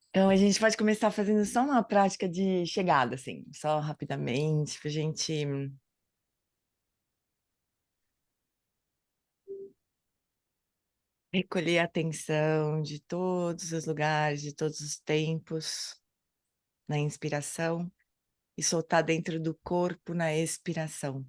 Então, a gente pode começar fazendo só uma prática de chegada, assim, só rapidamente, para a gente recolher a atenção de todos os lugares, de todos os tempos, na inspiração, e soltar dentro do corpo na expiração.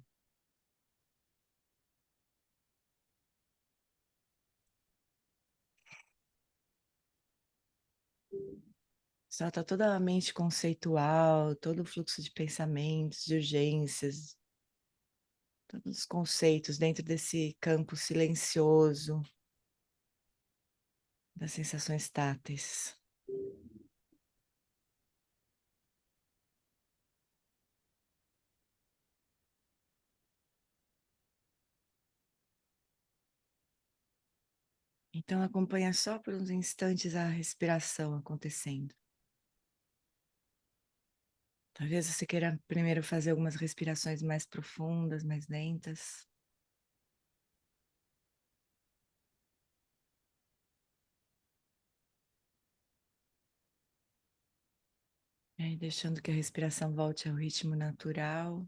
Solta toda a mente conceitual, todo o fluxo de pensamentos, de urgências, todos os conceitos dentro desse campo silencioso das sensações táteis. Então acompanha só por uns instantes a respiração acontecendo. Talvez você queira primeiro fazer algumas respirações mais profundas, mais lentas. E aí deixando que a respiração volte ao ritmo natural.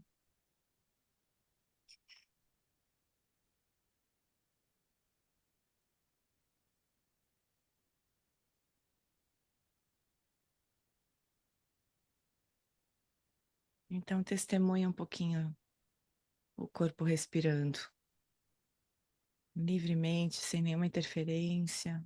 Então testemunha um pouquinho o corpo respirando livremente, sem nenhuma interferência.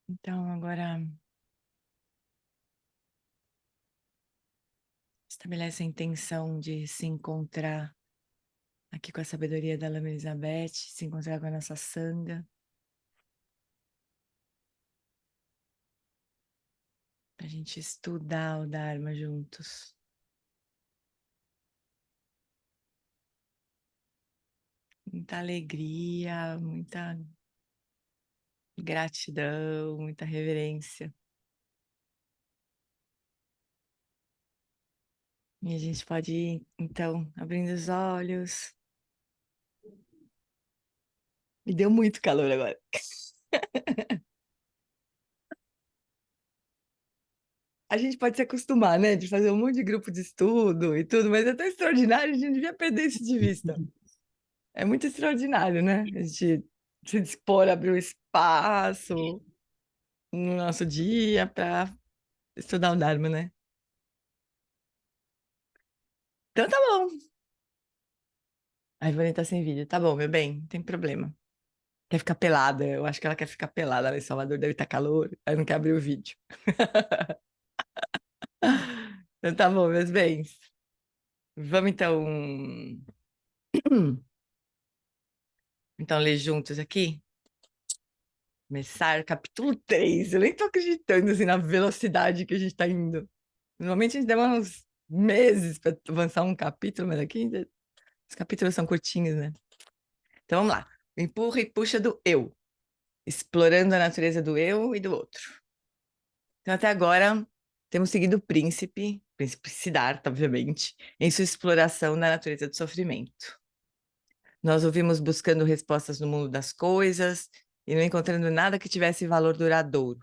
Então agora estabelece a intenção de se encontrar aqui com a sabedoria da Lama Elizabeth, se encontrar com a nossa Sangha, para a gente estudar o Dharma juntos. Muita alegria, muita gratidão, muita reverência. E a gente pode ir, então, abrindo os olhos. Me deu muito calor agora. A gente pode se acostumar, né? De fazer um monte de grupo de estudo e tudo, mas é tão extraordinário, a gente não devia perder isso de vista. É muito extraordinário, né? A gente se dispor a abrir um espaço no nosso dia para estudar o Dharma, né? Então tá bom. A Ivone tá sem vídeo. Tá bom, meu bem, não tem problema. Quer ficar pelada? Eu acho que ela quer ficar pelada lá em Salvador, deve estar calor. Aí não quer abrir o vídeo. Então tá bom, meus bens. Vamos então ler juntos aqui? Começar o capítulo 3. Eu nem tô acreditando assim, na velocidade que a gente tá indo. Normalmente a gente demora uns meses para avançar um capítulo, mas aqui os capítulos são curtinhos, né? Então vamos lá. Empurra e puxa do eu, explorando a natureza do eu e do outro. Então até agora temos seguido o príncipe Siddhartha, obviamente, em sua exploração da natureza do sofrimento. Nós ouvimos buscando respostas no mundo das coisas e não encontrando nada que tivesse valor duradouro.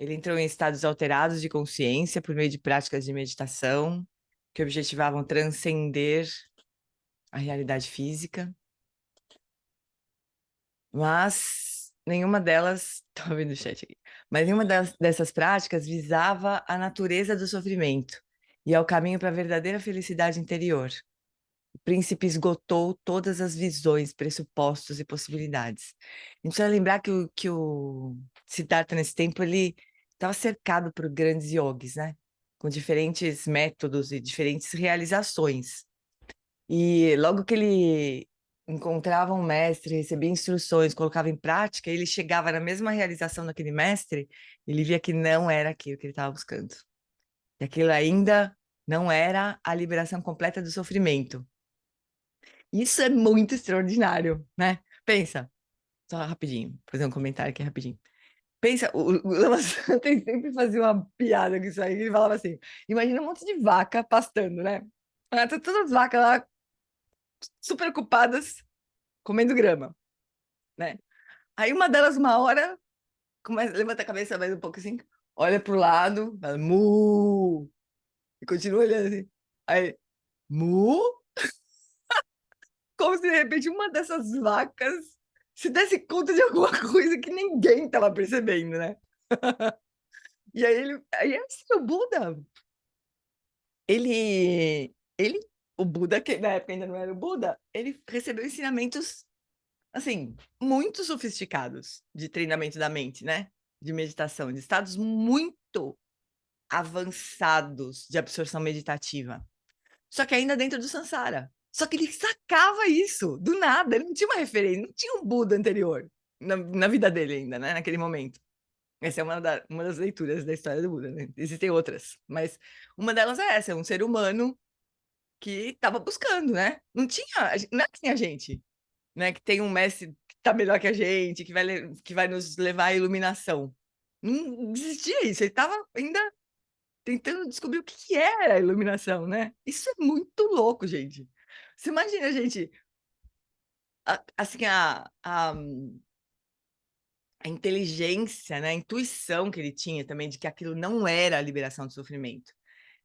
Ele entrou em estados alterados de consciência por meio de práticas de meditação que objetivavam transcender a realidade física, mas nenhuma delas, tô vendo o chat aqui, mas nenhuma dessas práticas visava a natureza do sofrimento e ao caminho para a verdadeira felicidade interior. O príncipe esgotou todas as visões, pressupostos e possibilidades. A gente precisa lembrar que o Siddhartha, nesse tempo, ele estava cercado por grandes yogis, né? Com diferentes métodos e diferentes realizações. E logo que ele encontrava um mestre, recebia instruções, colocava em prática, ele chegava na mesma realização daquele mestre, ele via que não era aquilo que ele estava buscando. E aquilo ainda não era a liberação completa do sofrimento. Isso é muito extraordinário, né? Pensa, Só rapidinho, vou fazer um comentário aqui rapidinho. Pensa, o Lama Santos sempre fazia uma piada com isso aí, ele falava assim, imagina um monte de vaca pastando, né? Ah, tá todas as vacas lá, super ocupadas, comendo grama, né? Aí uma delas, uma hora, levanta a cabeça mais um pouco assim, olha pro lado, fala, mu, e continua olhando assim. Aí, mu, como se de repente uma dessas vacas se desse conta de alguma coisa que ninguém tava percebendo, né? E aí assim, o Buda, ele, o Buda, que na época ainda não era o Buda, ele recebeu ensinamentos, assim, muito sofisticados de treinamento da mente, né? De meditação, de estados muito avançados de absorção meditativa. Só que ainda dentro do Sansara. Só que ele sacava isso, do nada, ele não tinha uma referência, não tinha um Buda anterior na vida dele ainda, né? Naquele momento. Essa é uma das leituras da história do Buda, né? Existem outras, mas uma delas é essa, é um ser humano que estava buscando, né? Não é que nem a gente, né? Que tem um mestre que está melhor que a gente, que vai nos levar à iluminação. Não existia isso, ele estava ainda tentando descobrir o que era a iluminação, né? Isso é muito louco, gente. Você imagina, gente, assim, a inteligência, né? A intuição que ele tinha também de que aquilo não era a liberação do sofrimento.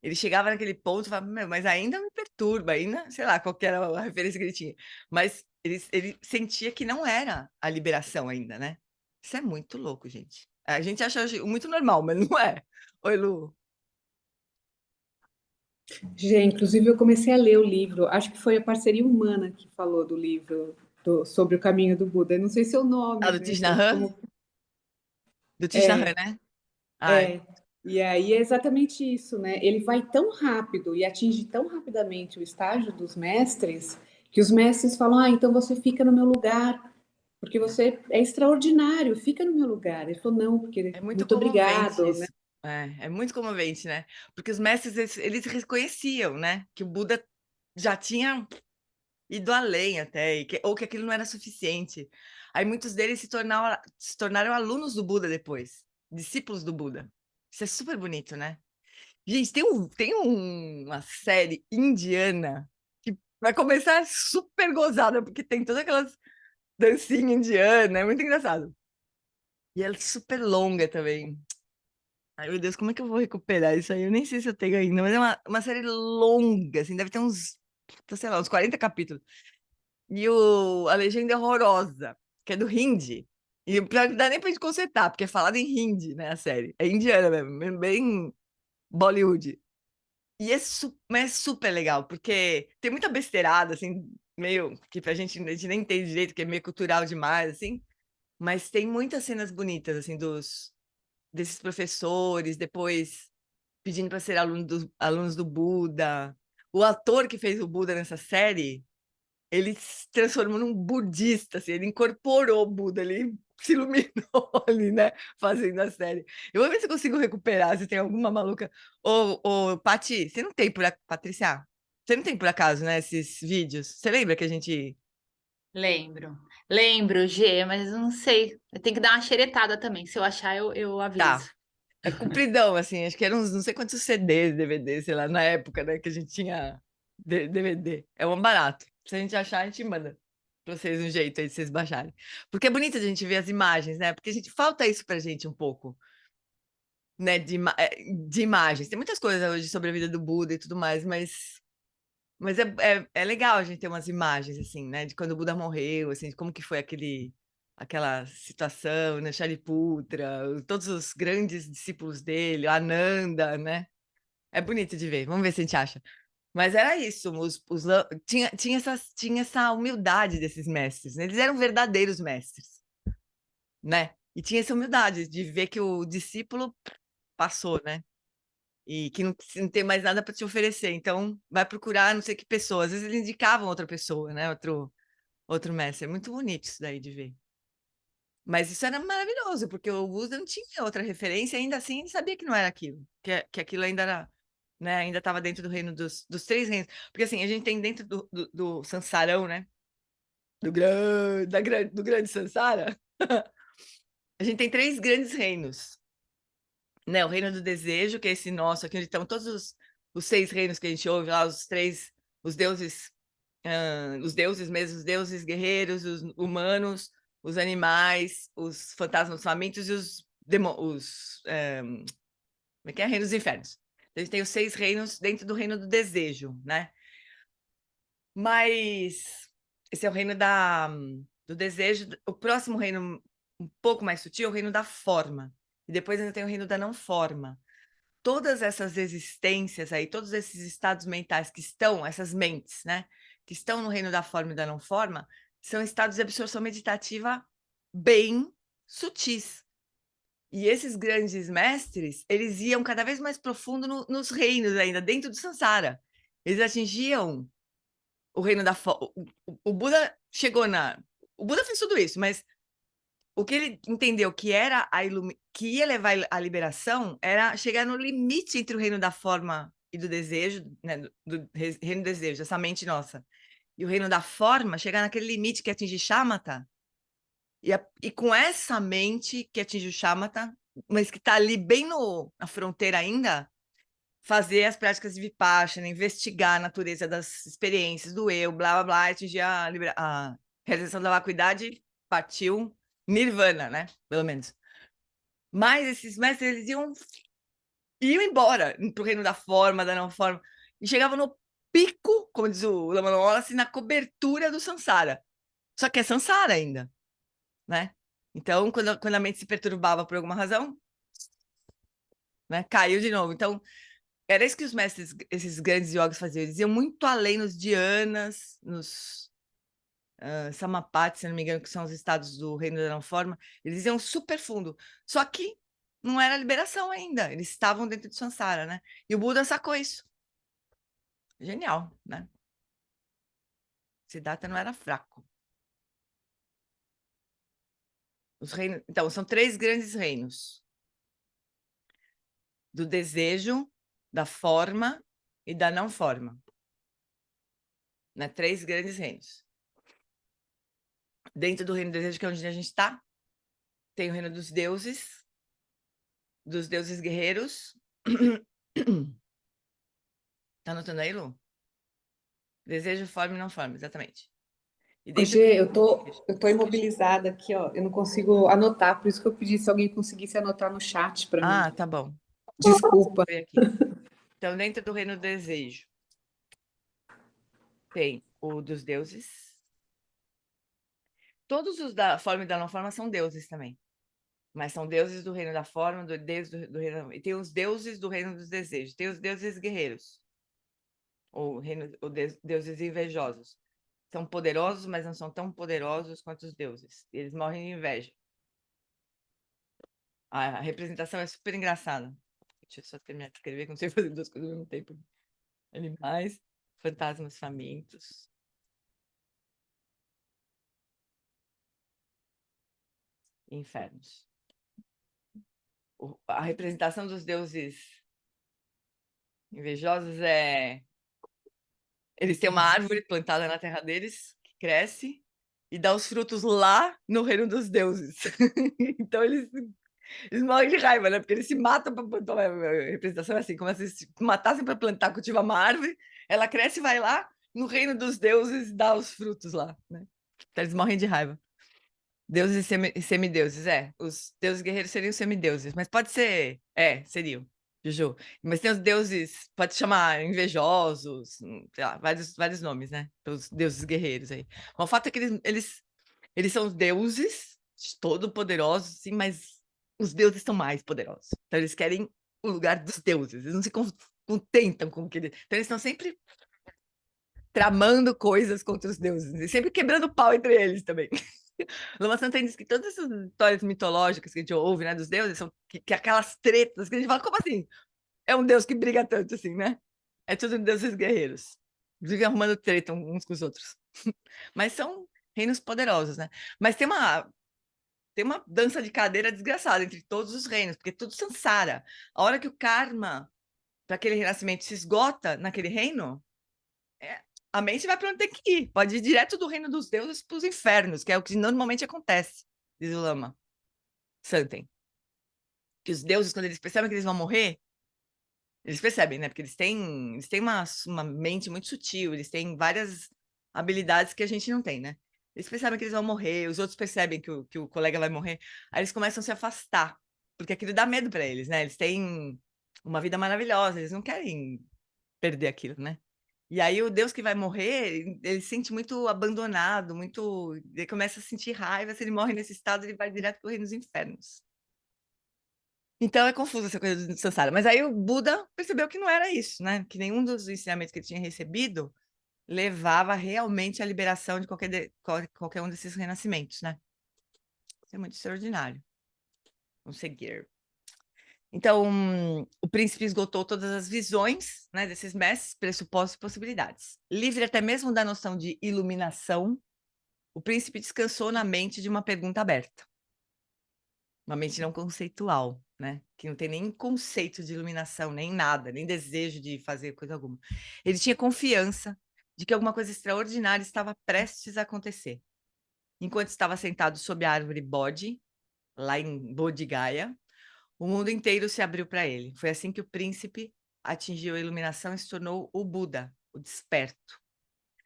Ele chegava naquele ponto e falava, meu, mas ainda me perturba, ainda, sei lá, qual que era a referência que ele tinha. Mas ele sentia que não era a liberação ainda, né? Isso é muito louco, gente. A gente acha muito normal, mas não é. Oi, Lu. Gente, inclusive eu comecei a ler o livro, acho que foi a Parceria Humana que falou do livro sobre o caminho do Buda. Eu não sei se é o Ah, nome, do né? Thich Nhat Hanh? Como Do Thich Nhat Hanh, né? Ai, é. E aí é exatamente isso, né? Ele vai tão rápido e atinge tão rapidamente o estágio dos mestres que os mestres falam: Ah, então você fica no meu lugar, porque você é extraordinário, fica no meu lugar. Ele falou: Não, porque é muito muito comovente obrigado, né? isso. É muito comovente, né? Porque os mestres, eles reconheciam, né? Que o Buda já tinha ido além até, ou que aquilo não era suficiente. Aí muitos deles se tornaram alunos do Buda depois, discípulos do Buda. Isso é super bonito, né? Gente, uma série indiana que vai começar super gozada, porque tem todas aquelas dancinhas indianas, é muito engraçado. E ela é super longa também. Ai, meu Deus, como é que eu vou recuperar isso aí? Eu nem sei se eu tenho ainda, mas é uma série longa, assim, deve ter uns, sei lá, uns 40 capítulos. E a legenda é horrorosa, que é do hindi. E o pior que não dá nem pra gente consertar, porque é falado em hindi, né, a série. É indiana mesmo, bem Bollywood. E mas é super legal, porque tem muita besteirada, assim, meio que a gente nem entende direito, que é meio cultural demais, assim. Mas tem muitas cenas bonitas, assim, desses professores, depois pedindo para ser alunos do Buda. O ator que fez o Buda nessa série, ele se transformou num budista, assim, ele incorporou o Buda, ele se iluminou ali, né, fazendo a série. Eu vou ver se eu consigo recuperar, se tem alguma maluca. Ô, Pati, você não tem Patrícia, você não tem por acaso, né, esses vídeos? Você lembra que a gente... Lembro. Lembro, G, mas eu não sei. Eu tenho que dar uma xeretada também. Se eu achar, eu Tá, aviso. é compridão, assim, acho que eram uns não sei quantos CDs, DVDs, sei lá, na época, né, que a gente tinha DVD. É um barato. Se a gente achar, a gente manda pra vocês um jeito aí de vocês baixarem. Porque é bonito a gente ver as imagens, né? Porque a gente falta isso pra gente um pouco, né? De imagens. Tem muitas coisas hoje sobre a vida do Buda e tudo mais, mas é legal a gente ter umas imagens, assim, né? De quando o Buda morreu, assim, de como que foi aquela situação, né? Shariputra, todos os grandes discípulos dele, o Ananda, né? É bonito de ver. Vamos ver se a gente acha. Mas era isso, tinha essa humildade desses mestres, né? Eles eram verdadeiros mestres, né? E tinha essa humildade de ver que o discípulo passou, né? E que não tem mais nada para te oferecer. Então, vai procurar não sei que pessoa. Às vezes eles indicavam outra pessoa, né? Outro mestre. É muito bonito isso daí de ver. Mas isso era maravilhoso, porque o Buda não tinha outra referência, ainda assim ele sabia que não era aquilo, que aquilo ainda era, né, ainda estava dentro do reino dos três reinos. Porque assim, a gente tem dentro do Sansarão, né? Do grande Sansara, A gente tem 3 grandes reinos, né? O reino do desejo, que é esse nosso, aqui onde estão todos os 6 reinos que a gente ouve lá, os deuses, os deuses mesmo, os deuses guerreiros, os humanos, os animais, os fantasmas famintos e como é que é? Reinos dos infernos. Então, a gente tem os 6 reinos dentro do reino do desejo, né? Mas esse é o reino do desejo. O próximo reino, um pouco mais sutil, é o reino da forma. E depois ainda tem o reino da não forma. Todas essas existências aí, todos esses estados mentais que estão, essas mentes, né? Que estão no reino da forma e da não forma, são estados de absorção meditativa bem sutis. E esses grandes mestres, eles iam cada vez mais profundo nos reinos ainda, dentro do Sansara. Eles atingiam o reino da forma. O Buda chegou na... O Buda fez tudo isso, mas o que ele entendeu que era que ia levar à liberação era chegar no limite entre o reino da forma e do desejo, né? Do reino do desejo, essa mente nossa, e o reino da forma, chegar naquele limite que atinge Shamatha, e com essa mente que atinge o Shamatha, mas que está ali bem na fronteira ainda, fazer as práticas de Vipassana, investigar a natureza das experiências do eu, blá, blá, blá, atingir a realização da vacuidade, partiu Nirvana, né? Pelo menos. Mas esses mestres, eles iam embora pro reino da forma, da não forma, e chegavam no pico, como diz o Lama Wallace, na cobertura do Sansara. Só que é Sansara ainda, né? Então, quando a mente se perturbava por alguma razão, né, caiu de novo. Então, era isso que os mestres, esses grandes yogis faziam. Eles iam muito além nos dhyanas, nos samapatis, se não me engano, que são os estados do reino da não forma. Eles iam super fundo. Só que não era liberação ainda. Eles estavam dentro do Sansara, né? E o Buda sacou isso. Genial, né? Siddhartha não era fraco. Os reinos... Então, são 3 grandes reinos. Do desejo, da forma e da não forma. Né? 3 grandes reinos. Dentro do reino do desejo, que é onde a gente está, tem o reino dos deuses guerreiros. Tá anotando aí, Lu? Desejo, forma e não forma, exatamente. E dentro Gê, eu tô imobilizada aqui, ó. Eu não consigo anotar, por isso que eu pedi se alguém conseguisse anotar no chat para mim. tá bom. Desculpa. Vou ver aqui. Então, dentro do reino do desejo, tem o dos deuses. Todos os da forma e da não forma são deuses também. Mas são deuses do reino da forma, do reino... E tem os deuses do reino dos desejos. Tem os deuses guerreiros. Deuses invejosos. São poderosos, mas não são tão poderosos quanto os deuses. Eles morrem de inveja. A representação é super engraçada. Deixa eu só terminar de escrever, que não sei fazer 2 coisas ao mesmo tempo. Animais, fantasmas famintos. Infernos. A representação dos deuses invejosos é... Eles têm uma árvore plantada na terra deles, que cresce, e dá os frutos lá no reino dos deuses. Então, eles morrem de raiva, né? Porque eles se matam para plantar. A representação é assim, como se se matassem para plantar, cultivar uma árvore, ela cresce e vai lá no reino dos deuses e dá os frutos lá, né? Então, eles morrem de raiva. Deuses e semideuses, os deuses guerreiros seriam semideuses, mas pode ser, seriam, Juju. Mas tem os deuses, pode chamar invejosos, sei lá, vários nomes, né? Os deuses guerreiros aí. Mas o fato é que eles são os deuses, todo-poderosos, sim, mas os deuses são mais poderosos. Então eles querem o lugar dos deuses, eles não se contentam com o que eles... Então eles estão sempre tramando coisas contra os deuses, e sempre quebrando pau entre eles também. Lama Santana diz que todas essas histórias mitológicas que a gente ouve, né, dos deuses, são que aquelas tretas que a gente fala, como assim? É um deus que briga tanto assim, né? É tudo deuses guerreiros. Vivem arrumando treta uns com os outros. Mas são reinos poderosos, né? Mas tem uma dança de cadeira desgraçada entre todos os reinos, porque tudo Sansara. A hora que o karma para aquele renascimento se esgota naquele reino, a mente vai para onde tem que ir. Pode ir direto do reino dos deuses para os infernos, que é o que normalmente acontece. diz o Lama Santen. Que os deuses, quando eles percebem que eles vão morrer, eles percebem, né? Porque eles têm uma mente muito sutil, eles têm várias habilidades que a gente não tem, né? Eles percebem que eles vão morrer, os outros percebem que o colega vai morrer, aí eles começam a se afastar, porque aquilo dá medo para eles, né? Eles têm uma vida maravilhosa, eles não querem perder aquilo, né? E aí o Deus que vai morrer, ele se sente muito abandonado, muito. Ele começa a sentir raiva, se ele morre nesse estado, ele vai direto para o reino dos infernos. Então é confuso essa coisa do samsara. Mas aí o Buda percebeu que não era isso, né? Que nenhum dos ensinamentos que ele tinha recebido levava realmente à liberação de qualquer um desses renascimentos, né? Isso é muito extraordinário. Vamos seguir. Então, o príncipe esgotou todas as visões, né, desses mestres, pressupostos e possibilidades. Livre até mesmo da noção de iluminação, o príncipe descansou na mente de uma pergunta aberta. Uma mente não conceitual, né? Que não tem nem conceito de iluminação, nem nada, nem desejo de fazer coisa alguma. Ele tinha confiança de que alguma coisa extraordinária estava prestes a acontecer. Enquanto estava sentado sob a árvore Bodhi, lá em Bodhi Gaya, o mundo inteiro se abriu para ele. Foi assim que o príncipe atingiu a iluminação e se tornou o Buda, o desperto.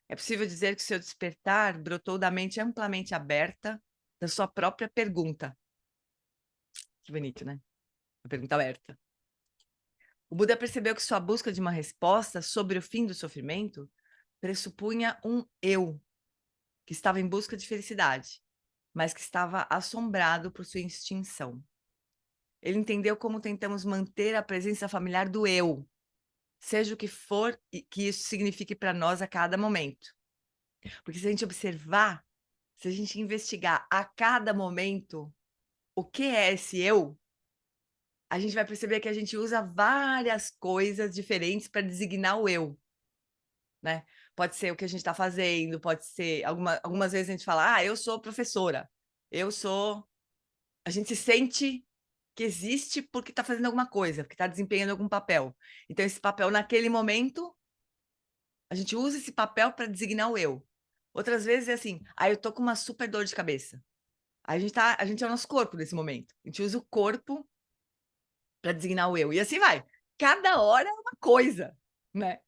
É possível dizer que seu despertar brotou da mente amplamente aberta da sua própria pergunta. Que bonito, né? A pergunta aberta. O Buda percebeu que sua busca de uma resposta sobre o fim do sofrimento pressupunha um eu, que estava em busca de felicidade, mas que estava assombrado por sua extinção. Ele entendeu como tentamos manter a presença familiar do eu, seja o que for que isso signifique para nós a cada momento. Porque se a gente observar, se a gente investigar a cada momento o que é esse eu, a gente vai perceber que a gente usa várias coisas diferentes para designar o eu, né? Pode ser o que a gente está fazendo, pode ser algumas vezes a gente fala, eu sou professora, eu sou. A gente se sente que existe porque está fazendo alguma coisa, porque está desempenhando algum papel. Então, esse papel, naquele momento, a gente usa esse papel para designar o eu. Outras vezes é assim, eu tô com uma super dor de cabeça. A gente é o nosso corpo nesse momento. A gente usa o corpo para designar o eu. E assim vai. Cada hora é uma coisa, né?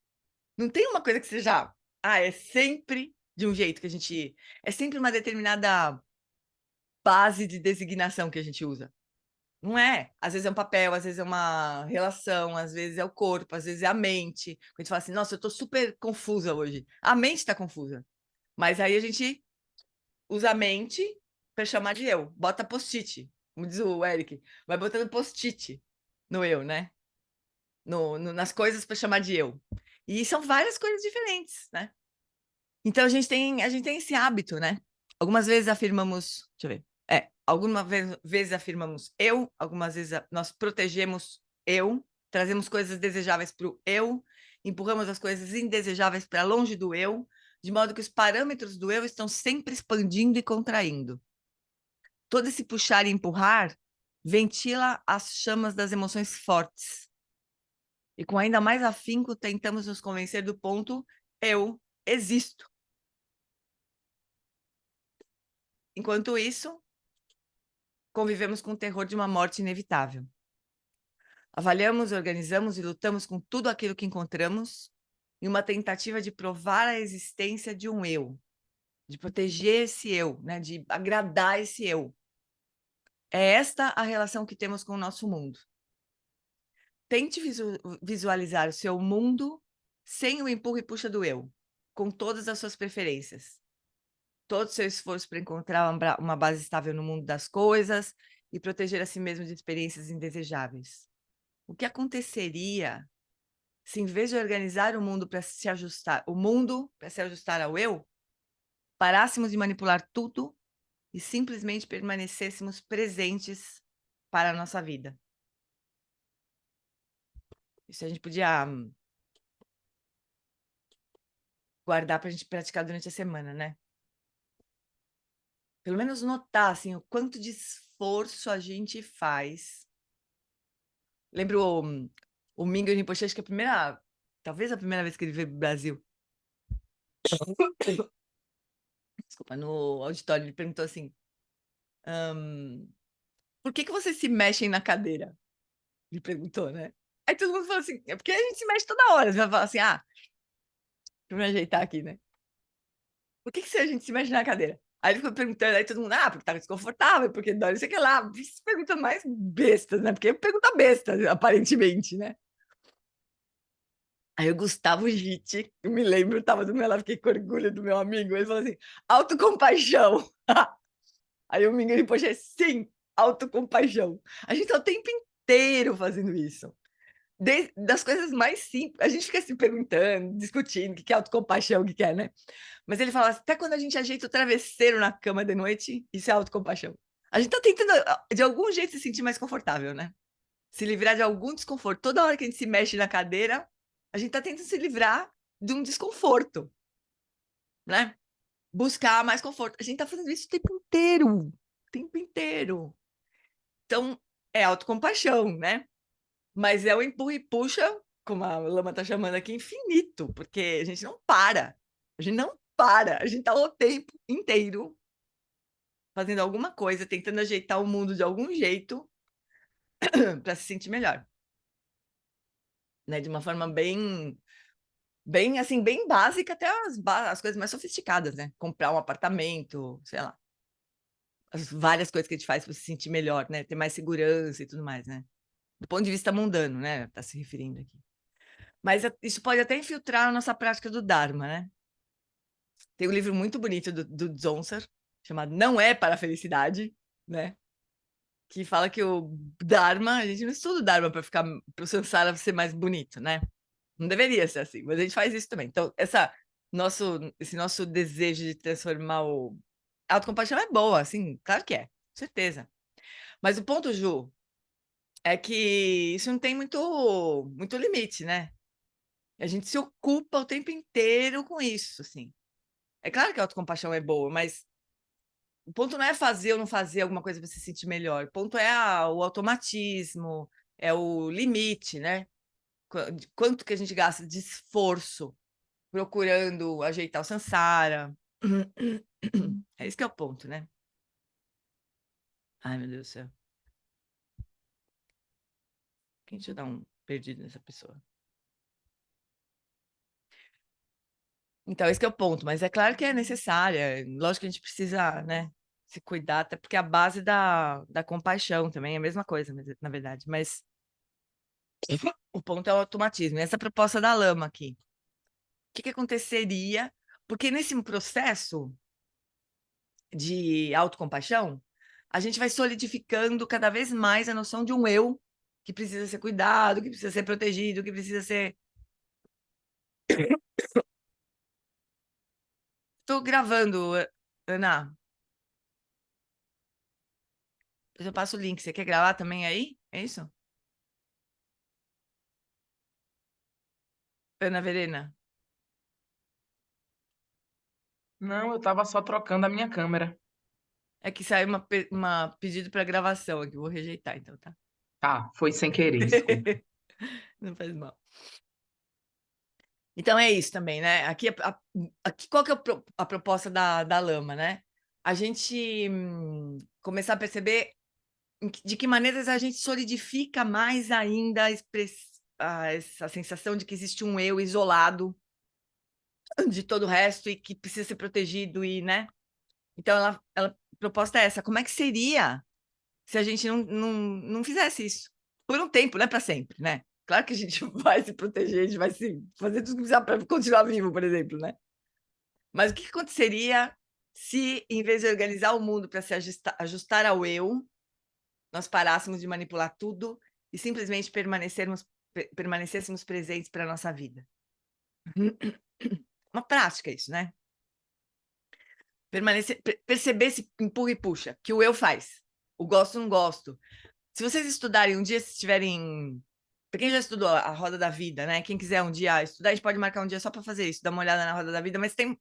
Não tem uma coisa que seja, é sempre de um jeito que a gente. É sempre uma determinada base de designação que a gente usa. Não é. Às vezes é um papel, às vezes é uma relação, às vezes é o corpo, às vezes é a mente. Quando a gente fala assim, nossa, eu tô super confusa hoje. A mente tá confusa. Mas aí a gente usa a mente para chamar de eu. Bota post-it, como diz o Eric. Vai botando post-it no eu, né? Nas coisas para chamar de eu. E são várias coisas diferentes, né? Então a gente tem esse hábito, né? Algumas vezes afirmamos, deixa eu ver. Algumas vezes afirmamos eu, algumas vezes nós protegemos eu, trazemos coisas desejáveis para o eu, empurramos as coisas indesejáveis para longe do eu, de modo que os parâmetros do eu estão sempre expandindo e contraindo. Todo esse puxar e empurrar ventila as chamas das emoções fortes. E com ainda mais afinco, tentamos nos convencer do ponto eu existo. Enquanto isso, convivemos com o terror de uma morte inevitável. Avaliamos, organizamos e lutamos com tudo aquilo que encontramos em uma tentativa de provar a existência de um eu, de proteger esse eu, né, de agradar esse eu. É esta a relação que temos com o nosso mundo. Tente visualizar o seu mundo sem o empurra e puxa do eu, com todas as suas preferências. Todo o seu esforço para encontrar uma base estável no mundo das coisas e proteger a si mesmo de experiências indesejáveis. O que aconteceria se, em vez de organizar o mundo para se ajustar, ao eu, parássemos de manipular tudo e simplesmente permanecêssemos presentes para a nossa vida? Isso a gente podia guardar para a gente praticar durante a semana, né? Pelo menos notar assim, o quanto de esforço a gente faz. Lembro o Mingyur Rinpoche, acho que talvez a primeira vez que ele veio para o Brasil. Desculpa, no auditório, ele perguntou assim: Por que vocês se mexem na cadeira? Ele perguntou, né? Aí todo mundo falou assim, é porque a gente se mexe toda hora. Você vai falar assim, deixa eu me ajeitar aqui, né? Por que a gente se mexe na cadeira? Aí ele ficou perguntando, aí todo mundo, porque tá desconfortável, porque dói, não sei o que lá. Se pergunta mais bestas, né? Porque pergunta besta, aparentemente, né? Aí o Gustavo Gitti, eu me lembro, tava do meu lado, fiquei com orgulho do meu amigo, ele falou assim, autocompaixão. Aí o Mingo, poxa, sim, autocompaixão. A gente tá o tempo inteiro fazendo isso. Das coisas mais simples, a gente fica se perguntando, discutindo o que é autocompaixão, o que é, né? Mas ele fala, até quando a gente ajeita o travesseiro na cama de noite, isso é autocompaixão. A gente tá tentando, de algum jeito, se sentir mais confortável, né? Se livrar de algum desconforto. Toda hora que a gente se mexe na cadeira, a gente tá tentando se livrar de um desconforto, né? Buscar mais conforto. A gente tá fazendo isso o tempo inteiro. O tempo inteiro. Então, é autocompaixão, né? Mas é o empurra e puxa, como a Lama tá chamando aqui, infinito, porque a gente não para. A gente não para. A gente tá o tempo inteiro fazendo alguma coisa, tentando ajeitar o mundo de algum jeito para se sentir melhor. Né? De uma forma bem assim, bem básica até as coisas mais sofisticadas, né? Comprar um apartamento, sei lá. As várias coisas que a gente faz para se sentir melhor, né? Ter mais segurança e tudo mais, né? Do ponto de vista mundano, né? Tá se referindo aqui. Mas isso pode até infiltrar a nossa prática do Dharma, né? Tem um livro muito bonito do Dzongzar, chamado Não é para a Felicidade, né? Que fala que o Dharma, a gente não estuda o Dharma para ficar para o Sansara ser mais bonito, né? Não deveria ser assim, mas a gente faz isso também. Então, esse nosso desejo de transformar a autocompaixão é boa, assim, claro que é, certeza. Mas o ponto, Ju, é que isso não tem muito limite, né? A gente se ocupa o tempo inteiro com isso, assim. É claro que a autocompaixão é boa, mas o ponto não é fazer ou não fazer alguma coisa para se sentir melhor. O ponto é o automatismo, é o limite, né? Quanto que a gente gasta de esforço procurando ajeitar o Sansara. É isso que é o ponto, né? Ai, meu Deus do céu. Deixa eu dar um perdido nessa pessoa. Então, esse que é o ponto. Mas é claro que é necessária. Lógico que a gente precisa, né, se cuidar, até porque a base da compaixão também é a mesma coisa, na verdade. Mas o ponto é o automatismo. E essa proposta da Lama aqui. O que aconteceria? Porque nesse processo de autocompaixão, a gente vai solidificando cada vez mais a noção de um eu que precisa ser cuidado, que precisa ser protegido, que precisa ser. Estou gravando, Ana. Depois eu passo o link. Você quer gravar também aí? É isso? Ana Verena? Não, eu tava só trocando a minha câmera. É que saiu uma pedido para gravação aqui, eu vou rejeitar, então, tá? Tá, foi sem querer, desculpa. Não faz mal. Então é isso também, né? Aqui qual que é a proposta da Lama, né? A gente começar a perceber de que maneiras a gente solidifica mais ainda essa sensação de que existe um eu isolado de todo o resto e que precisa ser protegido e, né? Então a proposta é essa. Como é que seria se a gente não fizesse isso? Por um tempo, não é para sempre, né? Claro que a gente vai se proteger, a gente vai se fazer tudo que precisar para continuar vivo, por exemplo, né? Mas o que aconteceria se, em vez de organizar o mundo para se ajustar ao eu, nós parássemos de manipular tudo e simplesmente permanecêssemos presentes para a nossa vida? Uma prática isso, né? Perceber esse empurra e puxa, que o eu faz. O gosto, não gosto. Se vocês estudarem um dia, se estiverem... Para quem já estudou a Roda da Vida, né? Quem quiser um dia estudar, a gente pode marcar um dia só para fazer isso, dar uma olhada na Roda da Vida, mas tem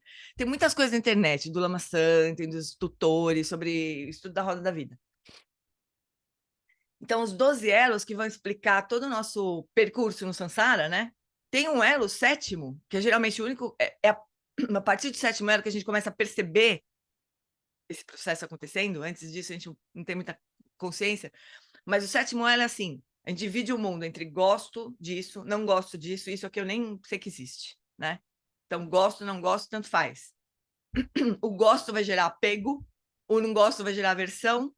muitas coisas na internet, do Lama Santen, dos tutores, sobre estudo da Roda da Vida. Então, os 12 elos que vão explicar todo o nosso percurso no Sansara, né? Tem um elo sétimo, que é geralmente o único... a partir do sétimo elo que a gente começa a perceber esse processo acontecendo. Antes disso, a gente não tem muita consciência. Mas o sétimo elo é assim: a gente divide o mundo entre gosto disso, não gosto disso, isso aqui eu nem sei que existe, né? Então, gosto, não gosto, tanto faz. O gosto vai gerar apego, o não gosto vai gerar aversão,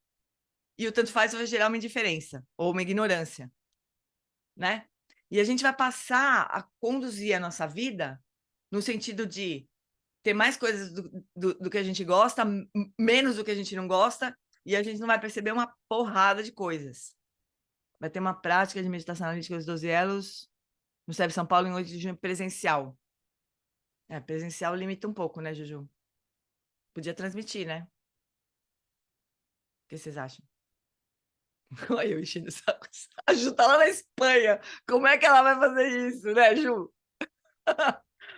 e o tanto faz vai gerar uma indiferença ou uma ignorância, né? E a gente vai passar a conduzir a nossa vida no sentido de ter mais coisas do que a gente gosta, menos do que a gente não gosta, e a gente não vai perceber uma porrada de coisas. Vai ter uma prática de meditação analítica dos 12 elos no CEB São Paulo em 8 de junho presencial. Presencial limita um pouco, né, Juju? Podia transmitir, né? O que vocês acham? Olha eu enchendo o saco. A Ju tá lá na Espanha. Como é que ela vai fazer isso, né, Ju?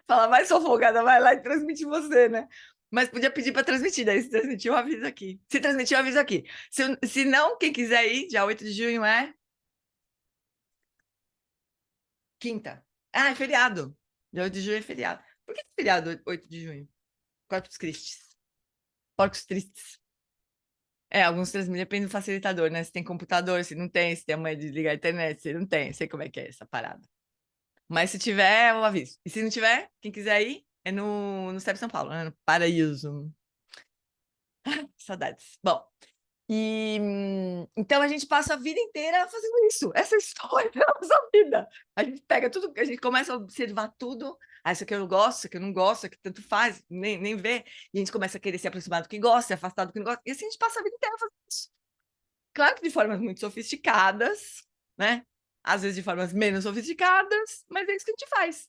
Fala, vai, sou folgada, vai lá e transmite você, né? Mas podia pedir para transmitir, daí se transmitir, eu aviso aqui. Se transmitir, eu aviso aqui. Se não, quem quiser ir, dia 8 de junho é quinta. Ah, é feriado. Dia 8 de junho é feriado. Por que feriado 8 de junho? Corpus Christi. Porcos tristes. Alguns transmitem, depende do facilitador, né? Se tem computador, se não tem, se tem a mãe de ligar a internet, se não tem, sei como é que é essa parada. Mas se tiver, eu aviso. E se não tiver, quem quiser ir, é no CEP São Paulo, né? No Paraíso. Saudades. Bom, então a gente passa a vida inteira fazendo isso. Essa história da nossa vida. A gente pega tudo, a gente começa a observar tudo. Isso aqui eu gosto, isso aqui eu não gosto, isso aqui tanto faz, nem vê. E a gente começa a querer se aproximar do que gosta, se afastar do que não gosta. E assim a gente passa a vida inteira fazendo isso. Claro que de formas muito sofisticadas, né? Às vezes de formas menos sofisticadas, mas é isso que a gente faz.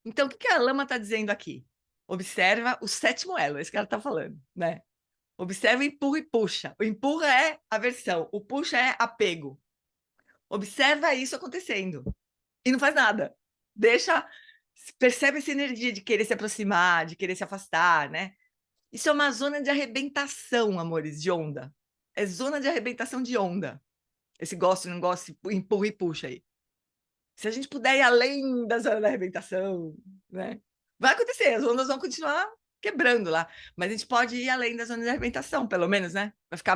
Então, o que a Lama está dizendo aqui? Observa o sétimo elo, é isso que ela está falando, né? Observa, empurra e puxa. O empurra é aversão, o puxa é apego. Observa isso acontecendo e não faz nada. Percebe essa energia de querer se aproximar, de querer se afastar, né? Isso é uma zona de arrebentação, amores, de onda. É zona de arrebentação de onda. Esse gosto, não gosto, empurra e puxa aí. Se a gente puder ir além da zona da arrebentação, né? Vai acontecer, as ondas vão continuar quebrando lá, mas a gente pode ir além da zona de arrebentação, pelo menos, né? Vai ficar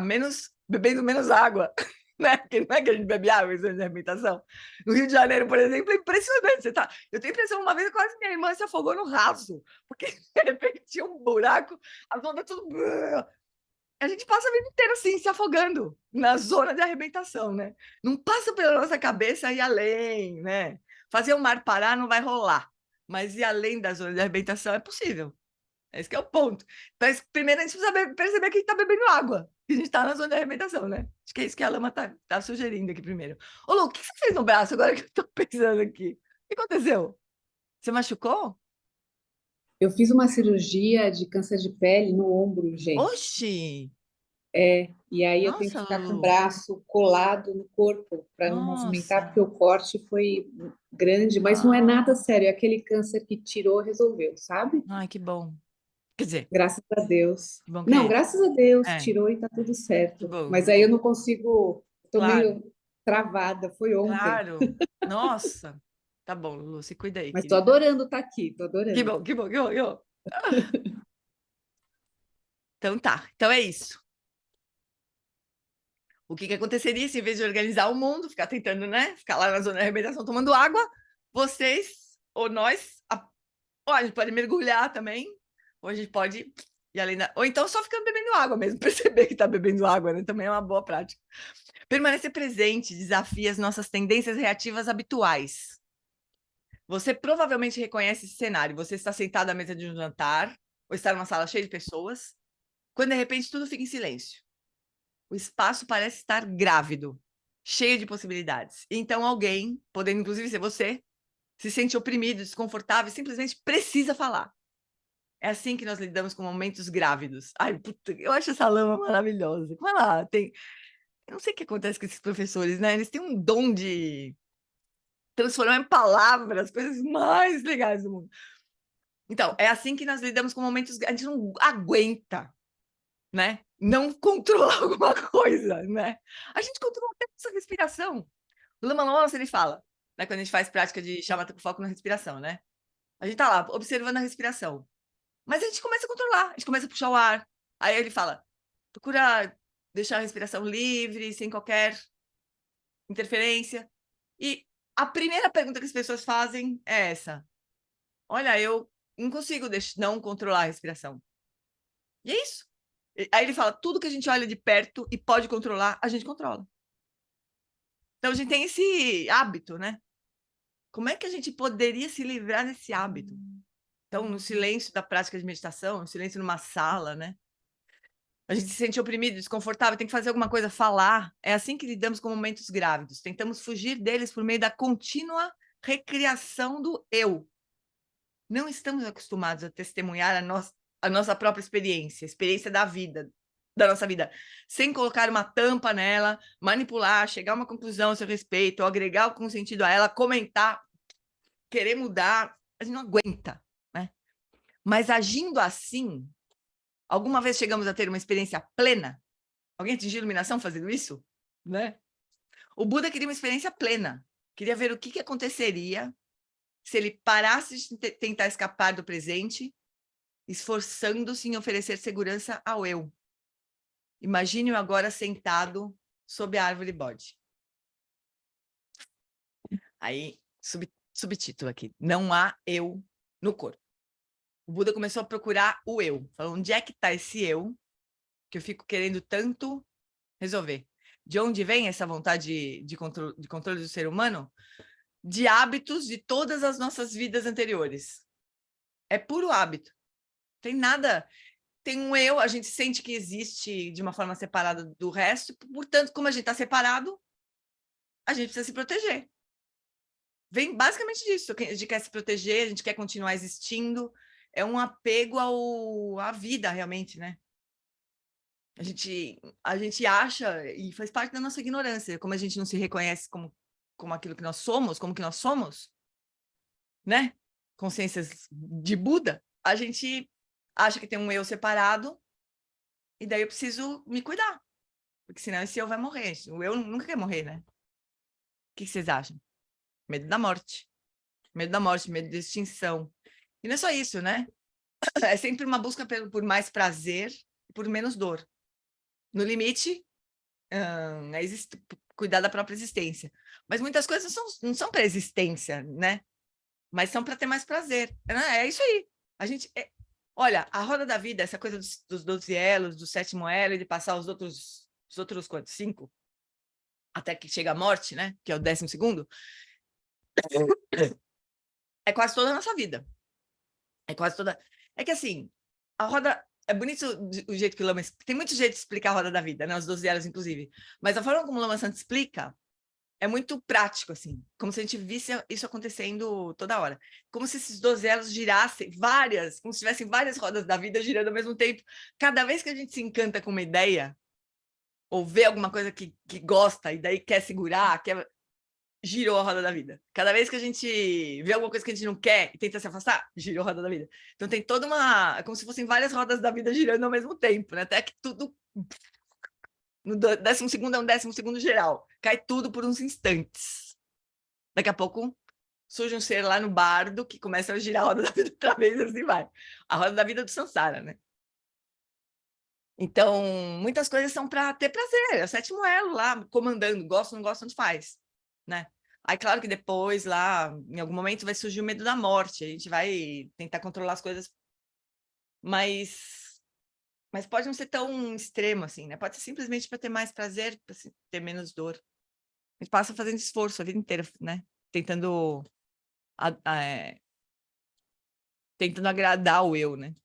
bebendo menos água, né? Porque não é que a gente bebe água em zona de arrebentação. No Rio de Janeiro, por exemplo, é impressionante. Eu tenho a impressão, uma vez quase minha irmã se afogou no raso, porque de repente tinha um buraco, as ondas tudo. A gente passa a vida inteira assim, se afogando na zona de arrebentação, né? Não passa pela nossa cabeça ir além, né? Fazer o mar parar não vai rolar, mas ir além da zona de arrebentação é possível. Esse que é o ponto. Mas primeiro a gente precisa perceber que a gente está bebendo água, que a gente está na zona de arrebentação, né? Acho que é isso que a Lama tá sugerindo aqui primeiro. Ô, Lu, o que você fez no braço agora que eu estou pensando aqui? O que aconteceu? Você machucou? Eu fiz uma cirurgia de câncer de pele no ombro, gente. Oxi! E aí eu tenho que Nossa, ficar com o Lulu. braço colado no corpo para não movimentar, Nossa. porque o corte foi grande, mas não é nada sério, é aquele câncer que tirou, resolveu, sabe? Ai, que bom. Quer dizer, Graças a Deus. que bom que é Não, isso. graças a Deus, É, tirou e tá tudo que certo. bom, Mas que aí eu bom. não consigo, tô Claro, meio travada, foi ontem. claro. Nossa. Tá bom, Lulu, se cuida aí, Mas tô querida. adorando estar aqui, tô Que adorando. bom, que bom, que bom, que bom. Então tá, então é isso. O que aconteceria se, em vez de organizar o mundo, ficar tentando, né? Ficar lá na zona de arrebentação tomando água, vocês ou nós, ou a gente pode mergulhar também, ou a gente pode ir além da. Ou então só ficando bebendo água mesmo, perceber que tá bebendo água, né? Também é uma boa prática. Permanecer presente desafia as nossas tendências reativas habituais. Você provavelmente reconhece esse cenário. Você está sentado à mesa de um jantar, ou está numa sala cheia de pessoas, quando de repente tudo fica em silêncio. O espaço parece estar grávido, cheio de possibilidades. Então alguém, podendo inclusive ser você, se sente oprimido, desconfortável e simplesmente precisa falar. É assim que nós lidamos com momentos grávidos. Ai, puta, eu acho essa Lama maravilhosa. Como ela tem. Eu não sei o que acontece com esses professores, né? Eles têm um dom de transformar em palavras as coisas mais legais do mundo. Então, é assim que nós lidamos com momentos. A gente não aguenta, né? Não controlar alguma coisa, né? A gente controla até essa respiração. O Lama Nossa, ele fala, né? Quando a gente faz prática de chamata com foco na respiração, né? A gente tá lá observando a respiração. Mas a gente começa a controlar, a gente começa a puxar o ar. Aí ele fala: Procura deixar a respiração livre, sem qualquer interferência. E a primeira pergunta que as pessoas fazem é essa. Olha, eu não consigo não controlar a respiração. E é isso. Aí ele fala, tudo que a gente olha de perto e pode controlar, a gente controla. Então a gente tem esse hábito, né? Como é que a gente poderia se livrar desse hábito? Então, no silêncio da prática de meditação, no silêncio numa sala, né? A gente se sente oprimido, desconfortável, tem que fazer alguma coisa, falar. É assim que lidamos com momentos grávidos. Tentamos fugir deles por meio da contínua recriação do eu. Não estamos acostumados a testemunhar a nossa própria experiência, a experiência da vida, da nossa vida, sem colocar uma tampa nela, manipular, chegar a uma conclusão a seu respeito, ou agregar algum sentido a ela, comentar, querer mudar, a gente não aguenta, né? Mas agindo assim, alguma vez chegamos a ter uma experiência plena? Alguém atingiu iluminação fazendo isso? Né? O Buda queria uma experiência plena, queria ver o que aconteceria se ele parasse de tentar escapar do presente, esforçando-se em oferecer segurança ao eu. Imagine-o agora sentado sob a árvore bode. Aí, subtítulo aqui, não há eu no corpo. O Buda começou a procurar o eu. Falou, onde é que está esse eu que eu fico querendo tanto resolver? De onde vem essa vontade de controle do ser humano? De hábitos de todas as nossas vidas anteriores. É puro hábito. Tem nada... Tem um eu, a gente sente que existe de uma forma separada do resto, portanto, como a gente está separado, a gente precisa se proteger. Vem basicamente disso, a gente quer se proteger, a gente quer continuar existindo, é um apego à vida, realmente, né? A gente acha, e faz parte da nossa ignorância, como a gente não se reconhece como aquilo que nós somos, como que nós somos, né? Consciências de Buda, a gente acha que tem um eu separado, e daí eu preciso me cuidar, porque senão esse eu vai morrer. O eu nunca quer morrer, né? O que vocês acham? Medo da morte. Medo da morte, medo da extinção. E não é só isso, né? É sempre uma busca por mais prazer e por menos dor. No limite, cuidar da própria existência. Mas muitas coisas não são para existência, né? Mas são para ter mais prazer. É isso aí. Olha, a roda da vida, essa coisa dos 12 elos, do 7º elo, e de passar os outros quantos? 5? Até que chega a morte, né? Que é o 12º. É quase toda a nossa vida. É quase toda... É que assim, a roda... É bonito o jeito que o Lama... Tem muito jeito de explicar a roda da vida, né? Os 12 elos, inclusive. Mas a forma como o Lama Santo explica é muito prático, assim. Como se a gente visse isso acontecendo toda hora. Como se esses 12 elos girassem como se tivessem várias rodas da vida girando ao mesmo tempo. Cada vez que a gente se encanta com uma ideia, ou vê alguma coisa que gosta, e daí quer segurar, girou a roda da vida. Cada vez que a gente vê alguma coisa que a gente não quer e tenta se afastar, girou a roda da vida. Então tem toda uma... É como se fossem várias rodas da vida girando ao mesmo tempo, né? Até que tudo... No 12º é um 12º geral. Cai tudo por uns instantes. Daqui a pouco surge um ser lá no bardo que começa a girar a roda da vida outra vez, assim vai. A roda da vida do Sansara, né? Então, muitas coisas são para ter prazer. É o 7º elo lá, comandando. Gosta, não gosta, tanto faz, né? Aí, claro que depois, lá, em algum momento, vai surgir o medo da morte. A gente vai tentar controlar as coisas, mas pode não ser tão extremo assim, né? Pode ser simplesmente para ter mais prazer, para ter menos dor. A gente passa fazendo esforço a vida inteira, né? Tentando agradar o eu, né?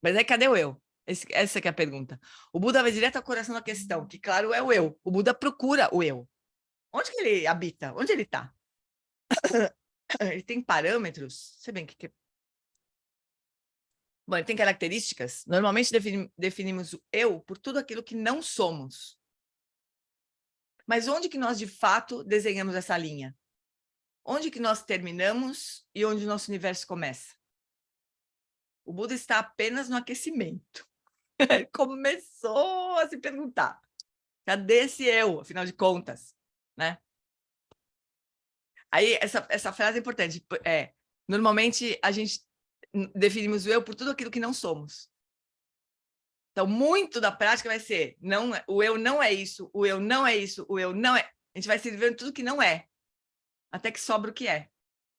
Mas aí, cadê o eu? Essa que é a pergunta. O Buda vai direto ao coração da questão, que, claro, é o eu. O Buda procura o eu. Onde que ele habita? Onde ele está? Ele tem parâmetros? Sei bem o que... Bom, ele tem características. Normalmente definimos o eu por tudo aquilo que não somos. Mas onde que nós, de fato, desenhamos essa linha? Onde que nós terminamos e onde o nosso universo começa? O Buda está apenas no aquecimento. Ele começou a se perguntar, cadê esse eu, afinal de contas? Né? Aí, essa frase é importante. Normalmente, a gente definimos o eu por tudo aquilo que não somos. Então, muito da prática vai ser, não, o eu não é isso, o eu não é isso, o eu não é... A gente vai se vivendo tudo que não é, até que sobra o que é.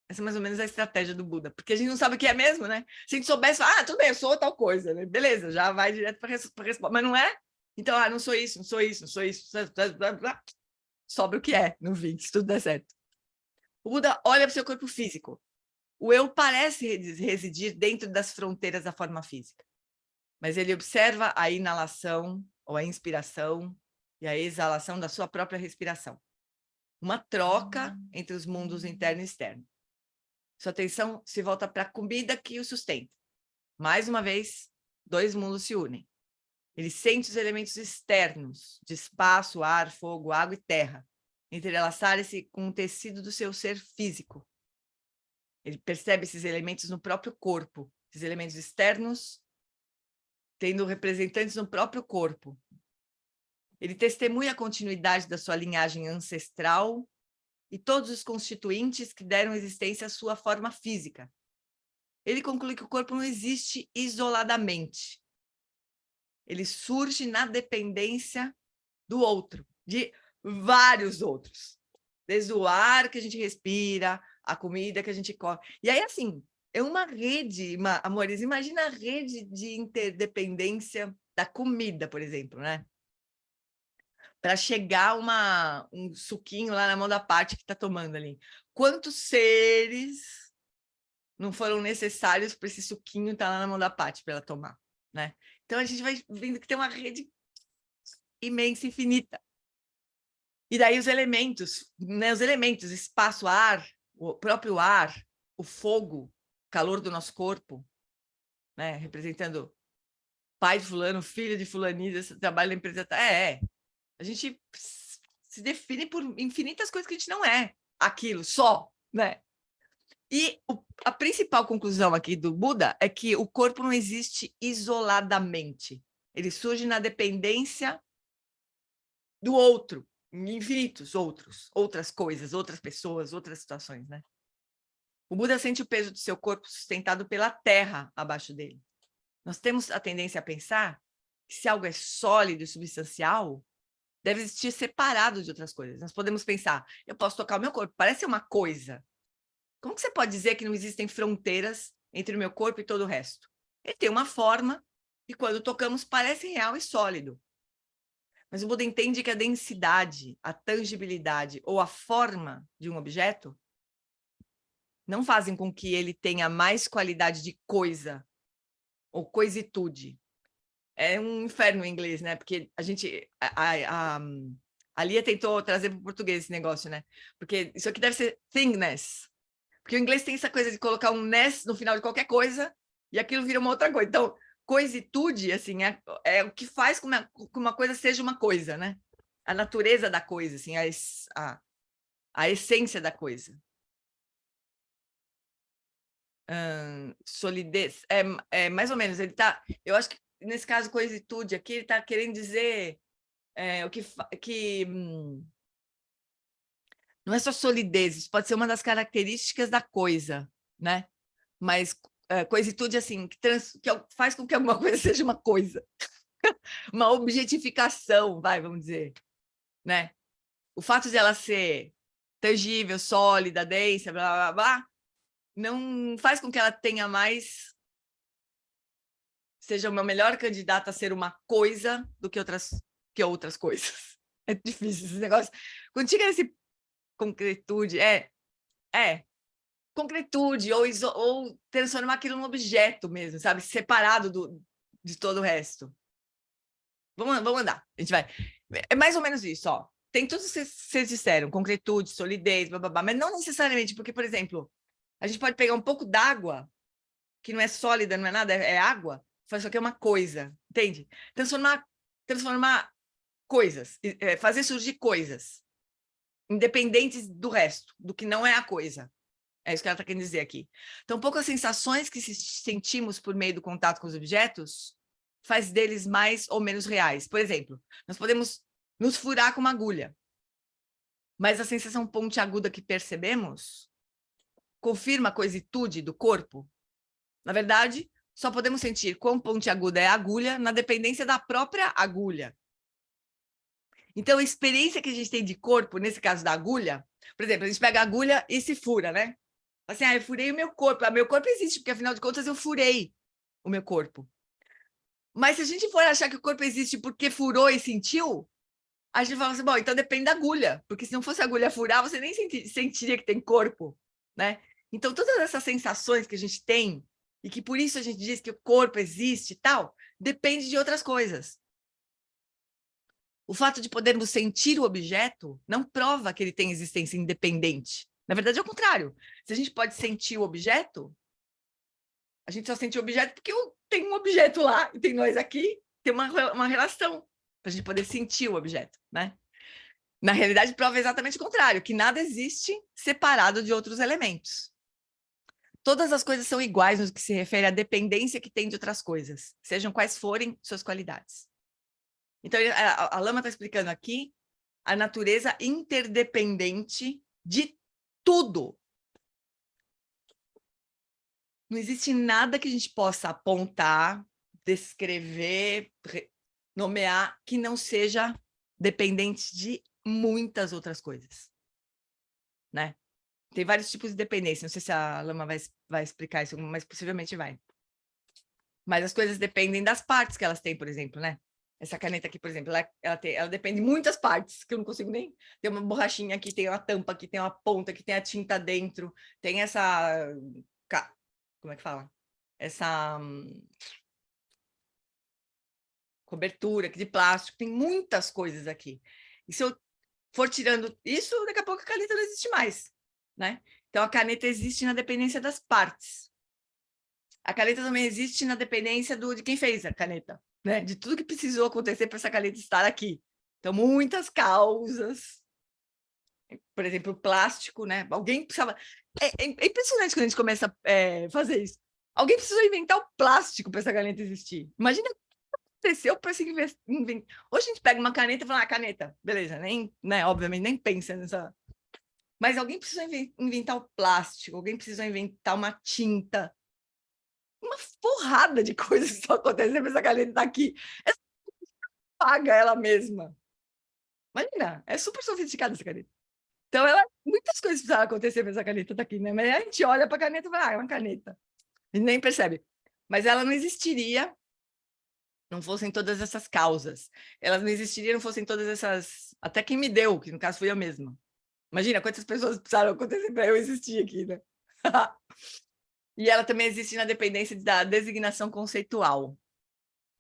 Essa é mais ou menos a estratégia do Buda, porque a gente não sabe o que é mesmo, né? Se a gente soubesse, tudo bem, eu sou tal coisa, né? Beleza, já vai direto para a resposta, mas não é? Então, não sou isso, não sou isso, não sou isso, blá, blá. Sobra o que é no fim, se tudo der certo. O Buda olha para o seu corpo físico. O eu parece residir dentro das fronteiras da forma física, mas ele observa a inalação ou a inspiração e a exalação da sua própria respiração. Uma troca entre os mundos interno e externo. Sua atenção se volta para a comida que o sustenta. Mais uma vez, dois mundos se unem. Ele sente os elementos externos, de espaço, ar, fogo, água e terra, entrelaçarem-se com o tecido do seu ser físico. Ele percebe esses elementos no próprio corpo, esses elementos externos tendo representantes no próprio corpo. Ele testemunha a continuidade da sua linhagem ancestral e todos os constituintes que deram existência à sua forma física. Ele conclui que o corpo não existe isoladamente. Ele surge na dependência do outro, de vários outros. Desde o ar que a gente respira, a comida que a gente come. E aí, assim, é uma rede, amores, imagina a rede de interdependência da comida, por exemplo, né? Para chegar um suquinho lá na mão da parte que está tomando ali. Quantos seres não foram necessários para esse suquinho estar lá na mão da Paty para ela tomar, né? Então a gente vai vendo que tem uma rede imensa, infinita. E daí os elementos, né? Os elementos, espaço, ar, o próprio ar, o fogo, calor do nosso corpo, né? Representando pai de fulano, filho de fulanita, trabalho na empresa. A gente se define por infinitas coisas que a gente não é aquilo só, né? E a principal conclusão aqui do Buda é que o corpo não existe isoladamente. Ele surge na dependência do outro, em infinitos outras coisas, outras pessoas, outras situações, né? O Buda sente o peso do seu corpo sustentado pela terra abaixo dele. Nós temos a tendência a pensar que se algo é sólido e substancial, deve existir separado de outras coisas. Nós podemos pensar, eu posso tocar o meu corpo, parece uma coisa. Como que você pode dizer que não existem fronteiras entre o meu corpo e todo o resto? Ele tem uma forma e quando tocamos parece real e sólido. Mas o Buda entende que a densidade, a tangibilidade ou a forma de um objeto não fazem com que ele tenha mais qualidade de coisa ou coisitude. É um inferno em inglês, né? Porque a gente... A Lia tentou trazer para o português esse negócio, né? Porque isso aqui deve ser thingness. Porque o inglês tem essa coisa de colocar um ness no final de qualquer coisa e aquilo vira uma outra coisa. Então, coisitude, assim, é o que faz com que uma coisa seja uma coisa, né? A natureza da coisa, assim, a essência da coisa. Solidez, mais ou menos, ele tá... Eu acho que, nesse caso, coisitude aqui, ele está querendo dizer não é só solidez, isso pode ser uma das características da coisa, né? Mas coisitude, assim, que faz com que alguma coisa seja uma coisa. Uma objetificação, vamos dizer, né? O fato de ela ser tangível, sólida, densa, blá, blá, blá, não faz com que ela tenha mais... seja uma melhor candidata a ser uma coisa do que outras coisas. É difícil esse negócio. Quando chega nesse concretude, concretude, ou transformar aquilo num objeto mesmo, sabe? Separado de todo o resto. Vamos andar, a gente vai. É mais ou menos isso, ó. Tem tudo que vocês disseram, concretude, solidez, blá, blá, blá, mas não necessariamente, porque, por exemplo, a gente pode pegar um pouco d'água, que não é sólida, não é nada, é água, faz isso aqui é uma coisa, entende? Transformar coisas, fazer surgir coisas, independentes do resto, do que não é a coisa. É isso que ela está querendo dizer aqui. Então, um pouco as sensações que sentimos por meio do contato com os objetos faz deles mais ou menos reais. Por exemplo, nós podemos nos furar com uma agulha, mas a sensação pontiaguda que percebemos confirma a coisitude do corpo. Na verdade, só podemos sentir quão pontiaguda é a agulha na dependência da própria agulha. Então, a experiência que a gente tem de corpo, nesse caso da agulha, por exemplo, a gente pega a agulha e se fura, né? Assim, eu furei o meu corpo. Meu corpo existe, porque afinal de contas eu furei o meu corpo. Mas se a gente for achar que o corpo existe porque furou e sentiu, a gente fala assim, bom, então depende da agulha, porque se não fosse a agulha furar, você nem sentiria que tem corpo, né? Então, todas essas sensações que a gente tem, e que por isso a gente diz que o corpo existe e tal, depende de outras coisas. O fato de podermos sentir o objeto não prova que ele tem existência independente. Na verdade, é o contrário. Se a gente pode sentir o objeto, a gente só sente o objeto porque tem um objeto lá e tem nós aqui, tem uma relação para a gente poder sentir o objeto, né? Na realidade, prova exatamente o contrário, que nada existe separado de outros elementos. Todas as coisas são iguais no que se refere à dependência que tem de outras coisas, sejam quais forem suas qualidades. Então, a Lama está explicando aqui a natureza interdependente de tudo. Não existe nada que a gente possa apontar, descrever, nomear, que não seja dependente de muitas outras coisas, né? Tem vários tipos de dependência. Não sei se a Lama vai explicar isso, mas possivelmente vai. Mas as coisas dependem das partes que elas têm, por exemplo, né? Essa caneta aqui, por exemplo, ela depende de muitas partes, que eu não consigo nem... Tem uma borrachinha aqui, tem uma tampa aqui, tem uma ponta aqui, tem a tinta dentro, tem essa... Como é que fala? Essa cobertura aqui de plástico, tem muitas coisas aqui. E se eu for tirando isso, daqui a pouco a caneta não existe mais, né? Então, a caneta existe na dependência das partes. A caneta também existe na dependência de quem fez a caneta, né? De tudo que precisou acontecer para essa caneta estar aqui. Então, muitas causas. Por exemplo, o plástico, né? Alguém precisava... É impressionante quando a gente começa a fazer isso. Alguém precisou inventar o plástico para essa caneta existir. Imagina o que aconteceu para se inventar. Hoje a gente pega uma caneta e fala, caneta, beleza, nem, né? Obviamente, nem pensa nessa... Mas alguém precisou inventar o plástico, alguém precisou inventar uma tinta. Uma porrada de coisas que estão acontecendo para essa caneta estar aqui. Essa paga ela mesma. Imagina, é super sofisticada essa caneta. Então, muitas coisas precisaram acontecer para essa caneta estar aqui, né? Mas a gente olha para a caneta e fala, é uma caneta. E nem percebe. Mas ela não existiria não fossem todas essas causas. Elas não existiriam não fossem todas essas... Até quem me deu, que no caso fui eu mesma. Imagina quantas pessoas precisaram acontecer para eu existir aqui, né? E ela também existe na dependência da designação conceitual.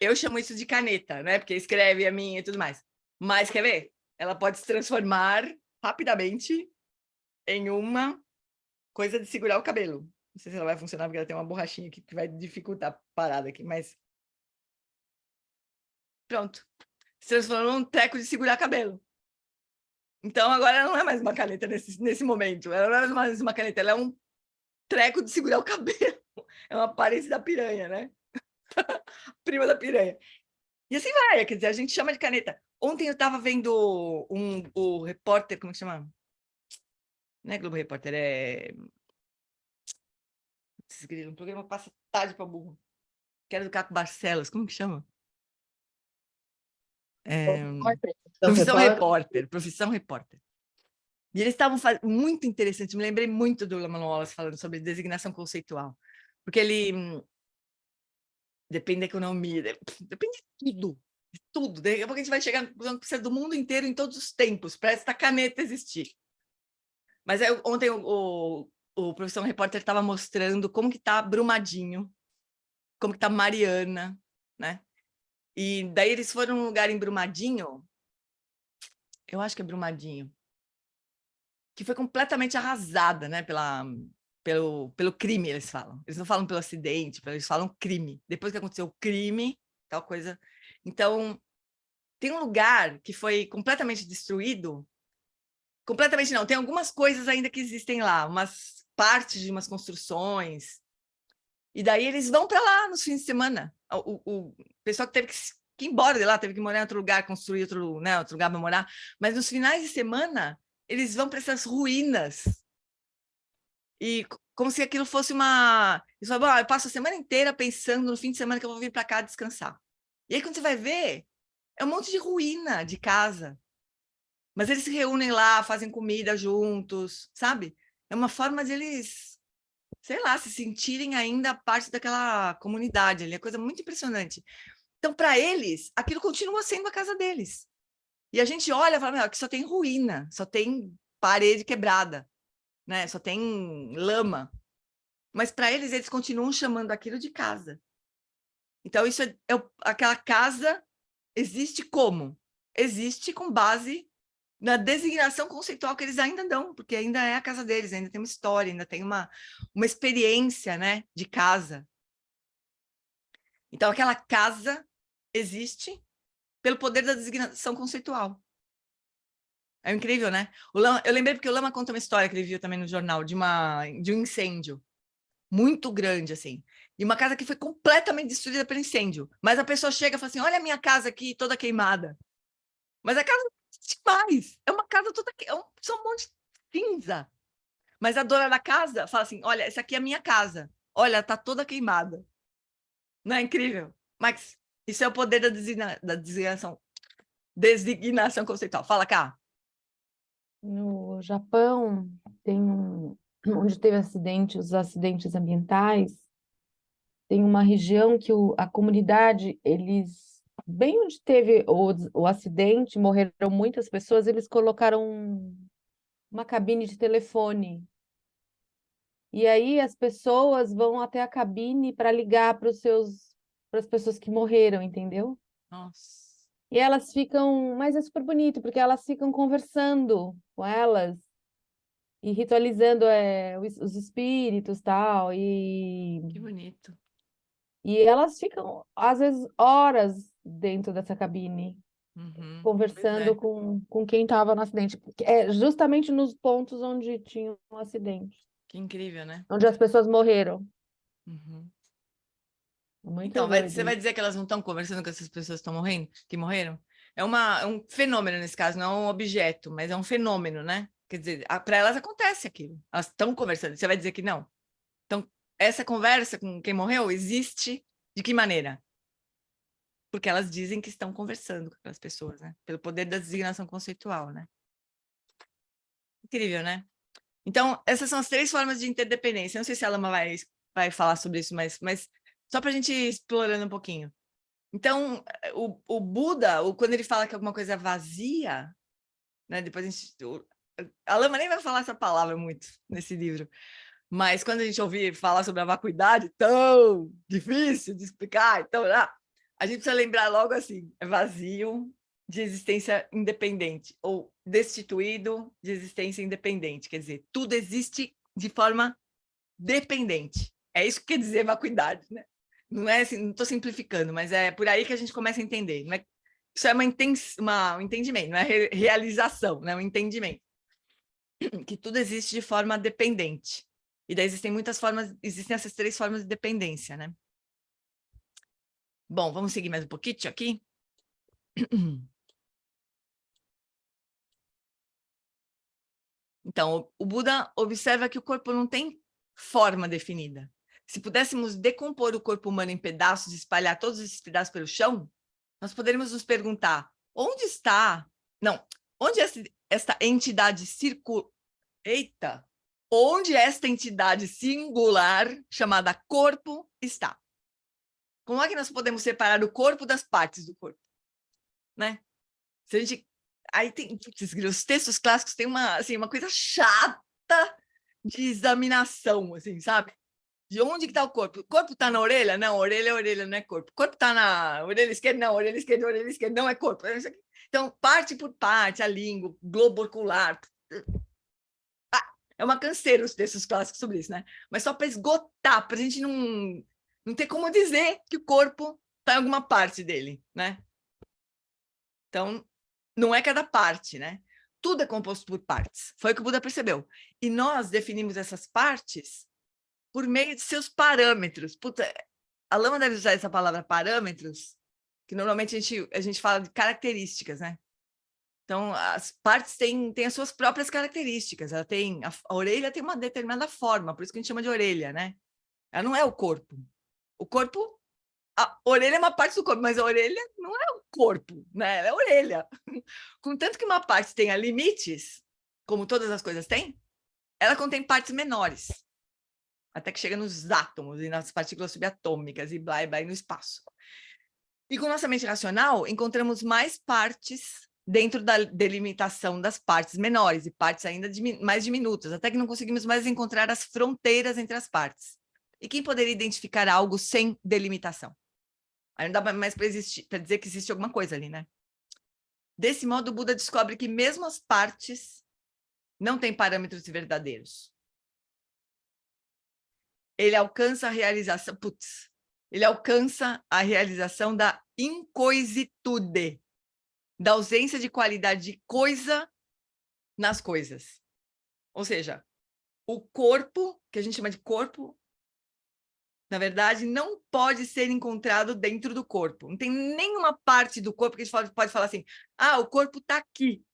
Eu chamo isso de caneta, né? Porque escreve a minha e tudo mais. Mas, quer ver? Ela pode se transformar rapidamente em uma coisa de segurar o cabelo. Não sei se ela vai funcionar, porque ela tem uma borrachinha aqui que vai dificultar a parada aqui, mas... Pronto. Se transformou num treco de segurar cabelo. Então, agora ela não é mais uma caneta nesse momento. Ela não é mais uma caneta, ela é um treco de segurar o cabelo. É uma aparência da piranha, né? Prima da piranha. E assim vai, quer dizer, a gente chama de caneta. Ontem eu estava vendo o repórter, como que chama? Não é Globo Repórter, é... Um programa que passa tarde para burro. Que era do Caco Barcelos, como que chama? Profissão Repórter, Profissão Repórter. E eles estavam muito interessante, me lembrei muito do Lama Wallace falando sobre designação conceitual, porque ele depende da economia, depende de tudo. Daqui a pouco a gente vai chegar na conclusão que precisa do mundo inteiro em todos os tempos para esta caneta existir. Mas aí, ontem o Profissão Repórter estava mostrando como que está Brumadinho, como que está Mariana, né? E daí eles foram num lugar em Brumadinho, eu acho que é Brumadinho, que foi completamente arrasada, né, pelo crime, eles falam. Eles não falam pelo acidente, eles falam crime. Depois que aconteceu o crime, tal coisa. Então, tem um lugar que foi completamente destruído. Completamente não, tem algumas coisas ainda que existem lá, umas partes de umas construções. E daí eles vão para lá nos fins de semana. O pessoal que teve que ir embora de lá, teve que morar em outro lugar, construir outro, né, outro lugar para morar. Mas nos finais de semana, eles vão para essas ruínas E como se aquilo fosse uma... Você fala, "Bom, eu passo a semana inteira pensando no fim de semana que eu vou vir para cá descansar." E aí, quando você vai ver, é um monte de ruína de casa. Mas eles se reúnem lá, fazem comida juntos, sabe? É uma forma de eles, sei lá, se sentirem ainda parte daquela comunidade ali. É coisa muito impressionante. Então, para eles, aquilo continua sendo a casa deles. E a gente olha e fala, meu, aqui só tem ruína, só tem parede quebrada, né? Só tem lama. Mas para eles, eles continuam chamando aquilo de casa. Então, isso aquela casa existe como? Existe com base na designação conceitual que eles ainda dão, porque ainda é a casa deles, ainda tem uma história, ainda tem uma experiência, né, de casa. Então, aquela casa existe pelo poder da designação conceitual. É incrível, né? Eu lembrei porque o Lama conta uma história que ele viu também no jornal de um incêndio muito grande, assim. E uma casa que foi completamente destruída pelo incêndio. Mas a pessoa chega e fala assim, olha a minha casa aqui, toda queimada. Mas a casa não existe mais. É uma casa toda... só um monte de cinza. Mas a dona da casa fala assim, olha, essa aqui é a minha casa. Olha, tá toda queimada. Não é incrível? Mas isso é o poder da designação conceitual. Fala, cá. No Japão, onde teve os acidentes ambientais, tem uma região que a comunidade, bem onde teve o acidente, morreram muitas pessoas, eles colocaram uma cabine de telefone. E aí as pessoas vão até a cabine para ligar para as pessoas que morreram, entendeu? Nossa. E elas ficam, mas é super bonito, porque elas ficam conversando com elas e ritualizando os espíritos tal, Que bonito. e elas ficam, às vezes, horas dentro dessa cabine, Uhum. conversando com quem estava no acidente. É justamente nos pontos onde tinha um acidente, Que incrível, né? onde as pessoas morreram. Uhum. Muito Então, doido você vai isso. dizer que elas não estão conversando com essas pessoas que estão morrendo, que morreram? É um fenômeno nesse caso, não é um objeto, mas é um fenômeno, né? Quer dizer, para elas acontece aquilo. Elas estão conversando. Você vai dizer que não? Então, essa conversa com quem morreu existe de que maneira? Porque elas dizem que estão conversando com aquelas pessoas, né? Pelo poder da designação conceitual, né? Incrível, né? Então, essas são as 3 formas de interdependência. Eu não sei se a Lama vai falar sobre isso, mas só para a gente ir explorando um pouquinho. Então, o Buda, quando ele fala que alguma coisa é vazia, né? Depois a Lama nem vai falar essa palavra muito nesse livro, mas quando a gente ouvir falar sobre a vacuidade, tão difícil de explicar, então, a gente precisa lembrar logo assim, é vazio de existência independente, ou destituído de existência independente, quer dizer, tudo existe de forma dependente. É isso que quer dizer vacuidade, né? Não é assim, não estou simplificando, mas é por aí que a gente começa a entender. Não é, isso é um entendimento, não é realização, né? Um entendimento que tudo existe de forma dependente. E daí existem muitas formas, existem essas 3 formas de dependência, né? Bom, vamos seguir mais um pouquinho aqui. Então, o Buda observa que o corpo não tem forma definida. Se pudéssemos decompor o corpo humano em pedaços e espalhar todos esses pedaços pelo chão, nós poderíamos nos perguntar, onde está... Não, onde esta entidade Eita! Onde esta entidade singular, chamada corpo, está? Como é que nós podemos separar o corpo das partes do corpo? Né? Se a gente... Aí tem... Os textos clássicos têm uma coisa chata de examinação, assim, sabe? De onde que está o corpo? O corpo está na orelha? Não, orelha, não é corpo. O corpo está na orelha esquerda? Não, orelha esquerda, não é corpo. Então, parte por parte, a língua, globo ocular. É uma canseira os textos clássicos sobre isso, né? Mas só para esgotar, para a gente não ter como dizer que o corpo está em alguma parte dele, né? Então, não é cada parte, né? Tudo é composto por partes. Foi o que o Buda percebeu. E nós definimos essas partes por meio de seus parâmetros. Puta, a Lama deve usar essa palavra parâmetros, que normalmente a gente fala de características, né? Então, as partes têm as suas próprias características. A orelha tem uma determinada forma, por isso que a gente chama de orelha, né? Ela não é o corpo. O corpo, a orelha é uma parte do corpo, mas a orelha não é o corpo, né? Ela é a orelha. Contanto que uma parte tenha limites, como todas as coisas têm, ela contém partes menores, até que chega nos átomos e nas partículas subatômicas e blá, no espaço. E com nossa mente racional, encontramos mais partes dentro da delimitação das partes menores e partes ainda mais diminutas, até que não conseguimos mais encontrar as fronteiras entre as partes. E quem poderia identificar algo sem delimitação? Aí não dá mais para dizer que existe alguma coisa ali, né? Desse modo, o Buda descobre que mesmo as partes não têm parâmetros verdadeiros. Ele alcança a realização, ele alcança a realização da incoisitude, da ausência de qualidade de coisa nas coisas. Ou seja, o corpo, que a gente chama de corpo, na verdade, não pode ser encontrado dentro do corpo. Não tem nenhuma parte do corpo que a gente pode falar assim, o corpo está aqui.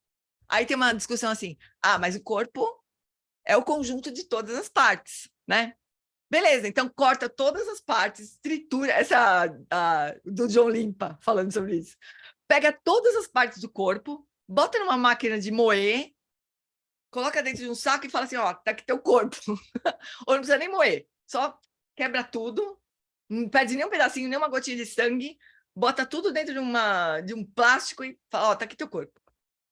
Aí tem uma discussão assim, mas o corpo é o conjunto de todas as partes, né? Beleza, então corta todas as partes, tritura, do John Limpa falando sobre isso. Pega todas as partes do corpo, bota numa máquina de moer, coloca dentro de um saco e fala assim, tá aqui teu corpo. Ou não precisa nem moer, só quebra tudo, não perde nem um pedacinho, nem uma gotinha de sangue, bota tudo dentro de um plástico e fala, tá aqui teu corpo.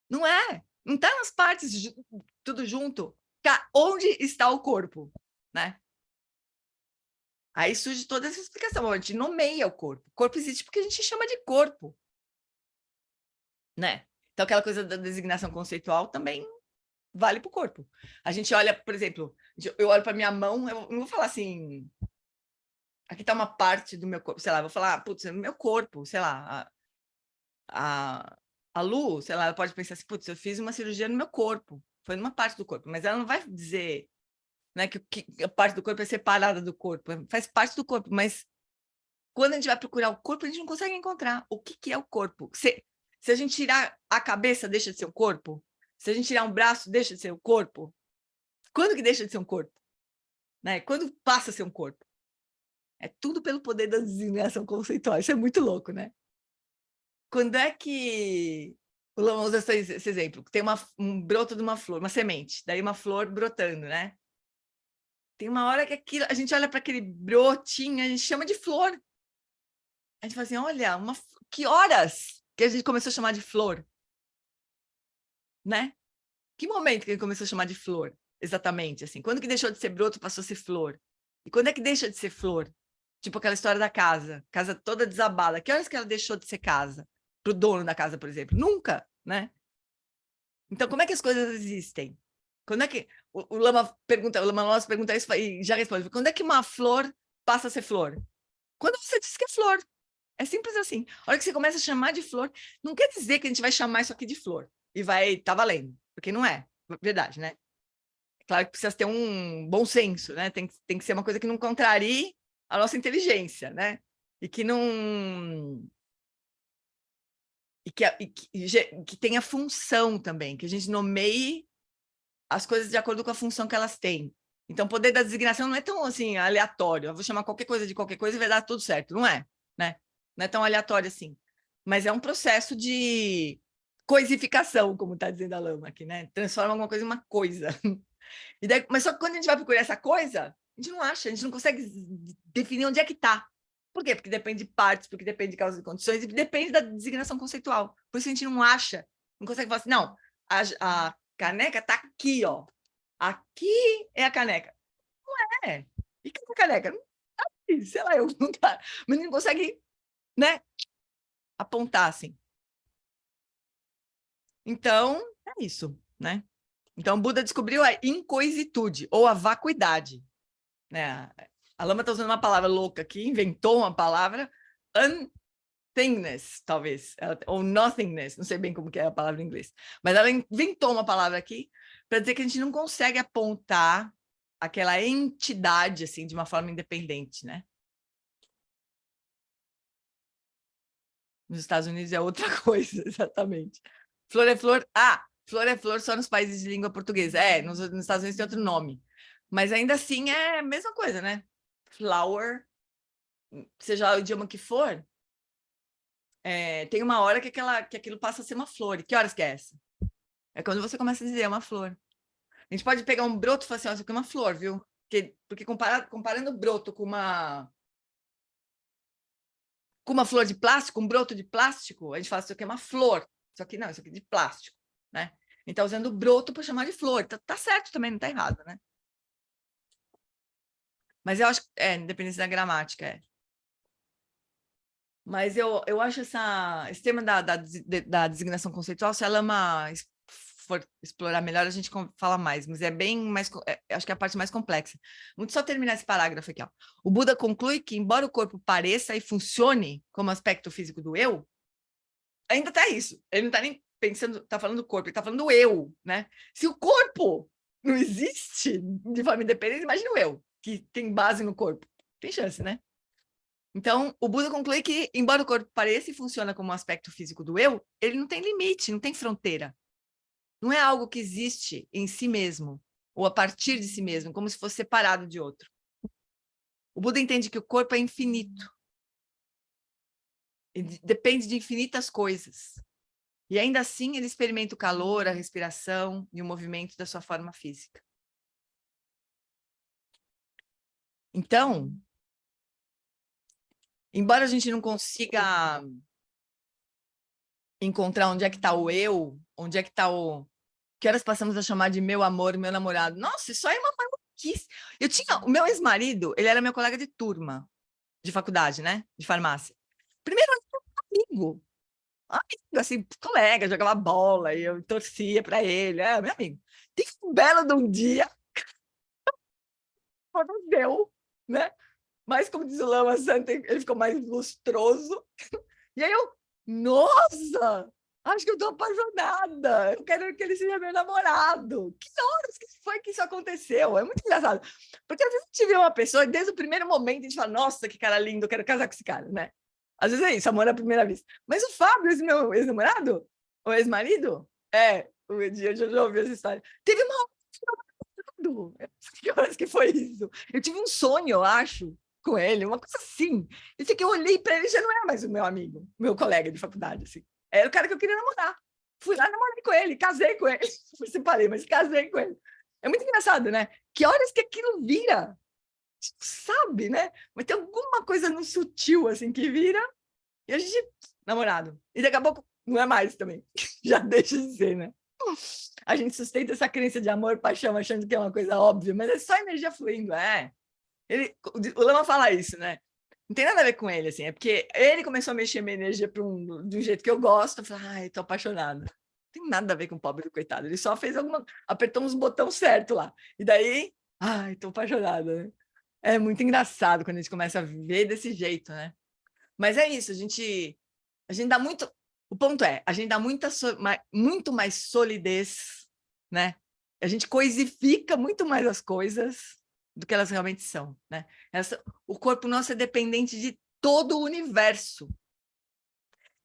Não é, não tá nas partes, tudo junto. Onde está o corpo, né? Aí surge toda essa explicação, a gente nomeia o corpo. O corpo existe porque a gente chama de corpo, né? Então, aquela coisa da designação conceitual também vale para o corpo. A gente olha, por exemplo, eu olho para minha mão, eu não vou falar assim, aqui está uma parte do meu corpo, sei lá, eu vou falar, putz, é o meu corpo, sei lá, a Lu, sei lá, ela pode pensar assim, putz, eu fiz uma cirurgia no meu corpo, foi numa parte do corpo, mas ela não vai dizer, né, que a parte do corpo é separada do corpo, faz parte do corpo, mas quando a gente vai procurar o corpo, a gente não consegue encontrar o que é o corpo. Se a gente tirar a cabeça, deixa de ser um corpo? Se a gente tirar um braço, deixa de ser um corpo? Quando que deixa de ser um corpo? Né? Quando passa a ser um corpo? É tudo pelo poder da designação conceitual. Isso é muito louco, né? Quando é que... Vamos usar esse exemplo. Tem um broto de uma flor, uma semente. Daí uma flor brotando, né? Tem uma hora que a gente olha para aquele brotinho, a gente chama de flor. A gente fala assim, olha, que horas que a gente começou a chamar de flor? Né? Que momento que a gente começou a chamar de flor? Exatamente, assim. Quando que deixou de ser broto, passou a ser flor? E quando é que deixa de ser flor? Tipo aquela história da casa toda desabada. Que horas que ela deixou de ser casa? Para o dono da casa, por exemplo? Nunca, né? Então, como é que as coisas existem? Quando é que... O Lama Nossa pergunta isso e já responde. Quando é que uma flor passa a ser flor? Quando você diz que é flor. É simples assim. A hora que você começa a chamar de flor, não quer dizer que a gente vai chamar isso aqui de flor e vai estar valendo, porque não é verdade, né? Claro que precisa ter um bom senso, né? Tem que ser uma coisa que não contrarie a nossa inteligência, né? E que não... que tenha função também, que a gente nomeie as coisas de acordo com a função que elas têm. Então, o poder da designação não é tão assim aleatório. Eu vou chamar qualquer coisa de qualquer coisa e vai dar tudo certo. Não é, né? Não é tão aleatório assim. Mas é um processo de coisificação, como está dizendo a Lama aqui, né? Transforma alguma coisa em uma coisa. E daí, mas só que quando a gente vai procurar essa coisa, a gente não acha, a gente não consegue definir onde é que está. Por quê? Porque depende de partes, porque depende de causas e condições, e depende da designação conceitual. Por isso a gente não acha, não consegue falar assim, não, a caneca está aqui, ó. Aqui é a caneca. Não é. E que é a caneca? Sei lá, mas não consegue, né, apontar assim. Então, é isso, né? Então, Buda descobriu a incoisitude, ou a vacuidade, né? A Lama está usando uma palavra louca aqui, inventou uma palavra, unthingness, talvez, ou nothingness, não sei bem como que é a palavra em inglês, mas ela inventou uma palavra aqui para dizer que a gente não consegue apontar aquela entidade, assim, de uma forma independente, né? Nos Estados Unidos é outra coisa, exatamente. Flor é flor. Ah, flor é flor só nos países de língua portuguesa. Nos Estados Unidos tem outro nome. Mas ainda assim é a mesma coisa, né? Flower, seja lá o idioma que for, tem uma hora que aquilo passa a ser uma flor. E que horas que é essa? É quando você começa a dizer, é uma flor. A gente pode pegar um broto e falar assim, ó, isso aqui é uma flor, viu? Porque comparando o broto com uma flor de plástico, um broto de plástico, a gente fala isso aqui é uma flor. Isso aqui não, isso aqui é de plástico, né? A gente tá usando o broto para chamar de flor. Tá certo também, não tá errado, né? Mas eu acho que independência da gramática, Mas eu acho esse tema da designação conceitual, se a Lama for explorar melhor, a gente fala mais, mas é bem mais, acho que é a parte mais complexa. Vamos só terminar esse parágrafo aqui, ó. O Buda conclui que, embora o corpo pareça e funcione como aspecto físico do eu, ainda tá isso. Ele não tá nem pensando, tá falando do corpo, ele tá falando do eu, né? Se o corpo não existe de forma independente, imagina o eu, que tem base no corpo. Tem chance, né? Então, o Buda conclui que, embora o corpo pareça e funcione como um aspecto físico do eu, ele não tem limite, não tem fronteira. Não é algo que existe em si mesmo, ou a partir de si mesmo, como se fosse separado de outro. O Buda entende que o corpo é infinito. Ele depende de infinitas coisas. E ainda assim, ele experimenta o calor, a respiração e o movimento da sua forma física. Então, embora a gente não consiga encontrar onde é que está o eu, onde é que está que horas passamos a chamar de meu amor, meu namorado. Nossa, isso aí é uma maluquice. O meu ex-marido, ele era meu colega de turma, de faculdade, né? De farmácia. Primeiro, amigo, assim, colega, jogava bola, e eu torcia para ele, meu amigo. Tem um belo de um dia, não deu, né? Mas, como diz o Lama Santa, ele ficou mais lustroso. E aí nossa, acho que eu tô apaixonada. Eu quero que ele seja meu namorado. Que horas que foi que isso aconteceu? É muito engraçado. Porque às vezes a gente vê uma pessoa e desde o primeiro momento a gente fala, nossa, que cara lindo, eu quero casar com esse cara, né? Às vezes é isso, amor à primeira vista. Mas o Fábio, esse meu ex-namorado, ou ex-marido, eu já ouvi essa história. Teve uma que horas que foi isso? Eu tive um sonho, eu acho, com ele, uma coisa assim. E que eu olhei para ele, já não era mais o meu amigo, meu colega de faculdade, assim. Era o cara que eu queria namorar. Fui lá, namorei com ele, casei com ele. Me separei, mas casei com ele. É muito engraçado, né? Que horas que aquilo vira? Sabe, né? Mas tem alguma coisa no sutil, assim, que vira e a gente, namorado. E daqui a pouco não é mais também. Já deixa de ser, né? A gente sustenta essa crença de amor, paixão, achando que é uma coisa óbvia, mas é só energia fluindo, o Lama fala isso, né? Não tem nada a ver com ele, assim, é porque ele começou a mexer minha energia de um jeito que eu gosto, eu falei, ai, tô apaixonada. Não tem nada a ver com o pobre do coitado, ele só fez apertou uns botões certos lá. E daí, ai, tô apaixonada, né? É muito engraçado quando a gente começa a ver desse jeito, né? Mas é isso, a gente dá muito. O ponto é, a gente dá muito mais solidez, né? A gente coisifica muito mais as coisas do que elas realmente são, né? O corpo nosso é dependente de todo o universo.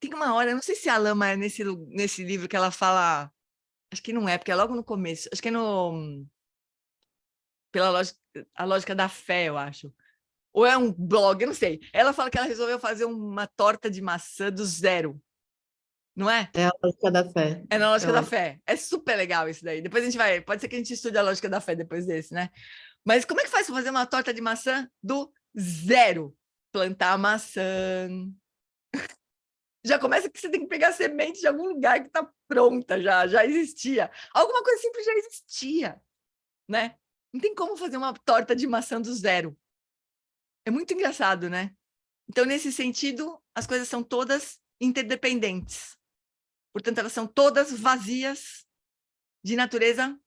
Tem uma hora, eu não sei se a Lama é nesse livro que ela fala, acho que não é, porque é logo no começo, acho que é a lógica da fé, eu acho. Ou é um blog, eu não sei. Ela fala que ela resolveu fazer uma torta de maçã do zero. Não é? É a lógica da fé. É na lógica Eu da acho. fé. É super legal isso daí. Depois a gente vai. Pode ser que a gente estude a lógica da fé depois desse, né? Mas como é que faz para fazer uma torta de maçã do zero? Plantar a maçã. Já começa que você tem que pegar semente de algum lugar que está pronta, já existia. Alguma coisa simples já existia, né? Não tem como fazer uma torta de maçã do zero. É muito engraçado, né? Então, nesse sentido, as coisas são todas interdependentes. Portanto, elas são todas vazias de natureza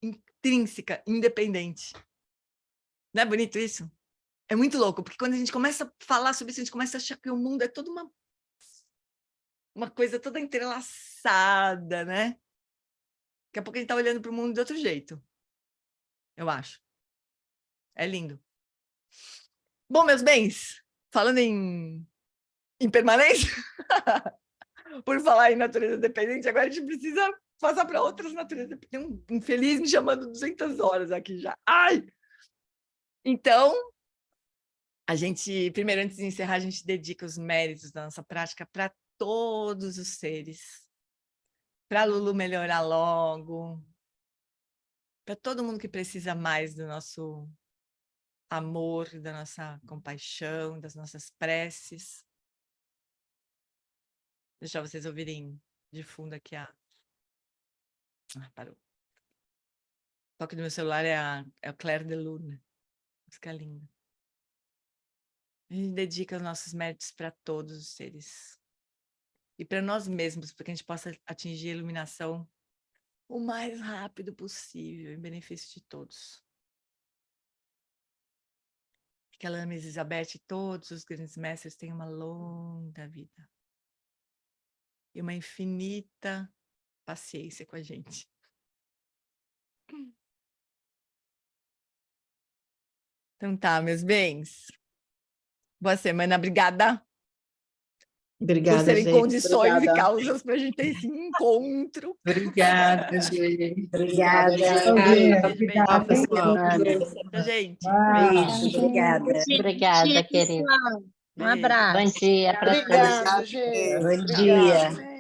intrínseca, independente. Não é bonito isso? É muito louco, porque quando a gente começa a falar sobre isso, a gente começa a achar que o mundo é toda uma coisa toda entrelaçada, né? Daqui a pouco a gente está olhando para o mundo de outro jeito. Eu acho. É lindo. Bom, meus bens, falando em permanência, por falar em natureza dependente, agora a gente precisa passar para outras naturezas. Tem um infeliz me chamando 200 horas aqui já. Ai! Então, a gente, primeiro, antes de encerrar, a gente dedica os méritos da nossa prática para todos os seres. Para a Lulu melhorar logo. Para todo mundo que precisa mais do nosso amor, da nossa compaixão, das nossas preces. Deixar vocês ouvirem de fundo aqui a... parou. O toque do meu celular é o Claire de Lune. Música linda. A gente dedica os nossos méritos para todos os seres. E para nós mesmos, para que a gente possa atingir a iluminação o mais rápido possível, em benefício de todos. Que a Lama Elizabeth e todos os grandes mestres tenham uma longa vida. E uma infinita paciência com a gente. Então tá, meus bens. Boa semana, obrigada. Por Obrigada, serem gente. condições e Obrigada. causas para a gente ter esse encontro. Obrigada, gente. Obrigada, Boa semana. Tchau, gente. Beijo. Obrigada. Obrigada, querida. Um Beijo. abraço. Bom dia para todos. Obrigada, gente. Bom Obrigada. dia.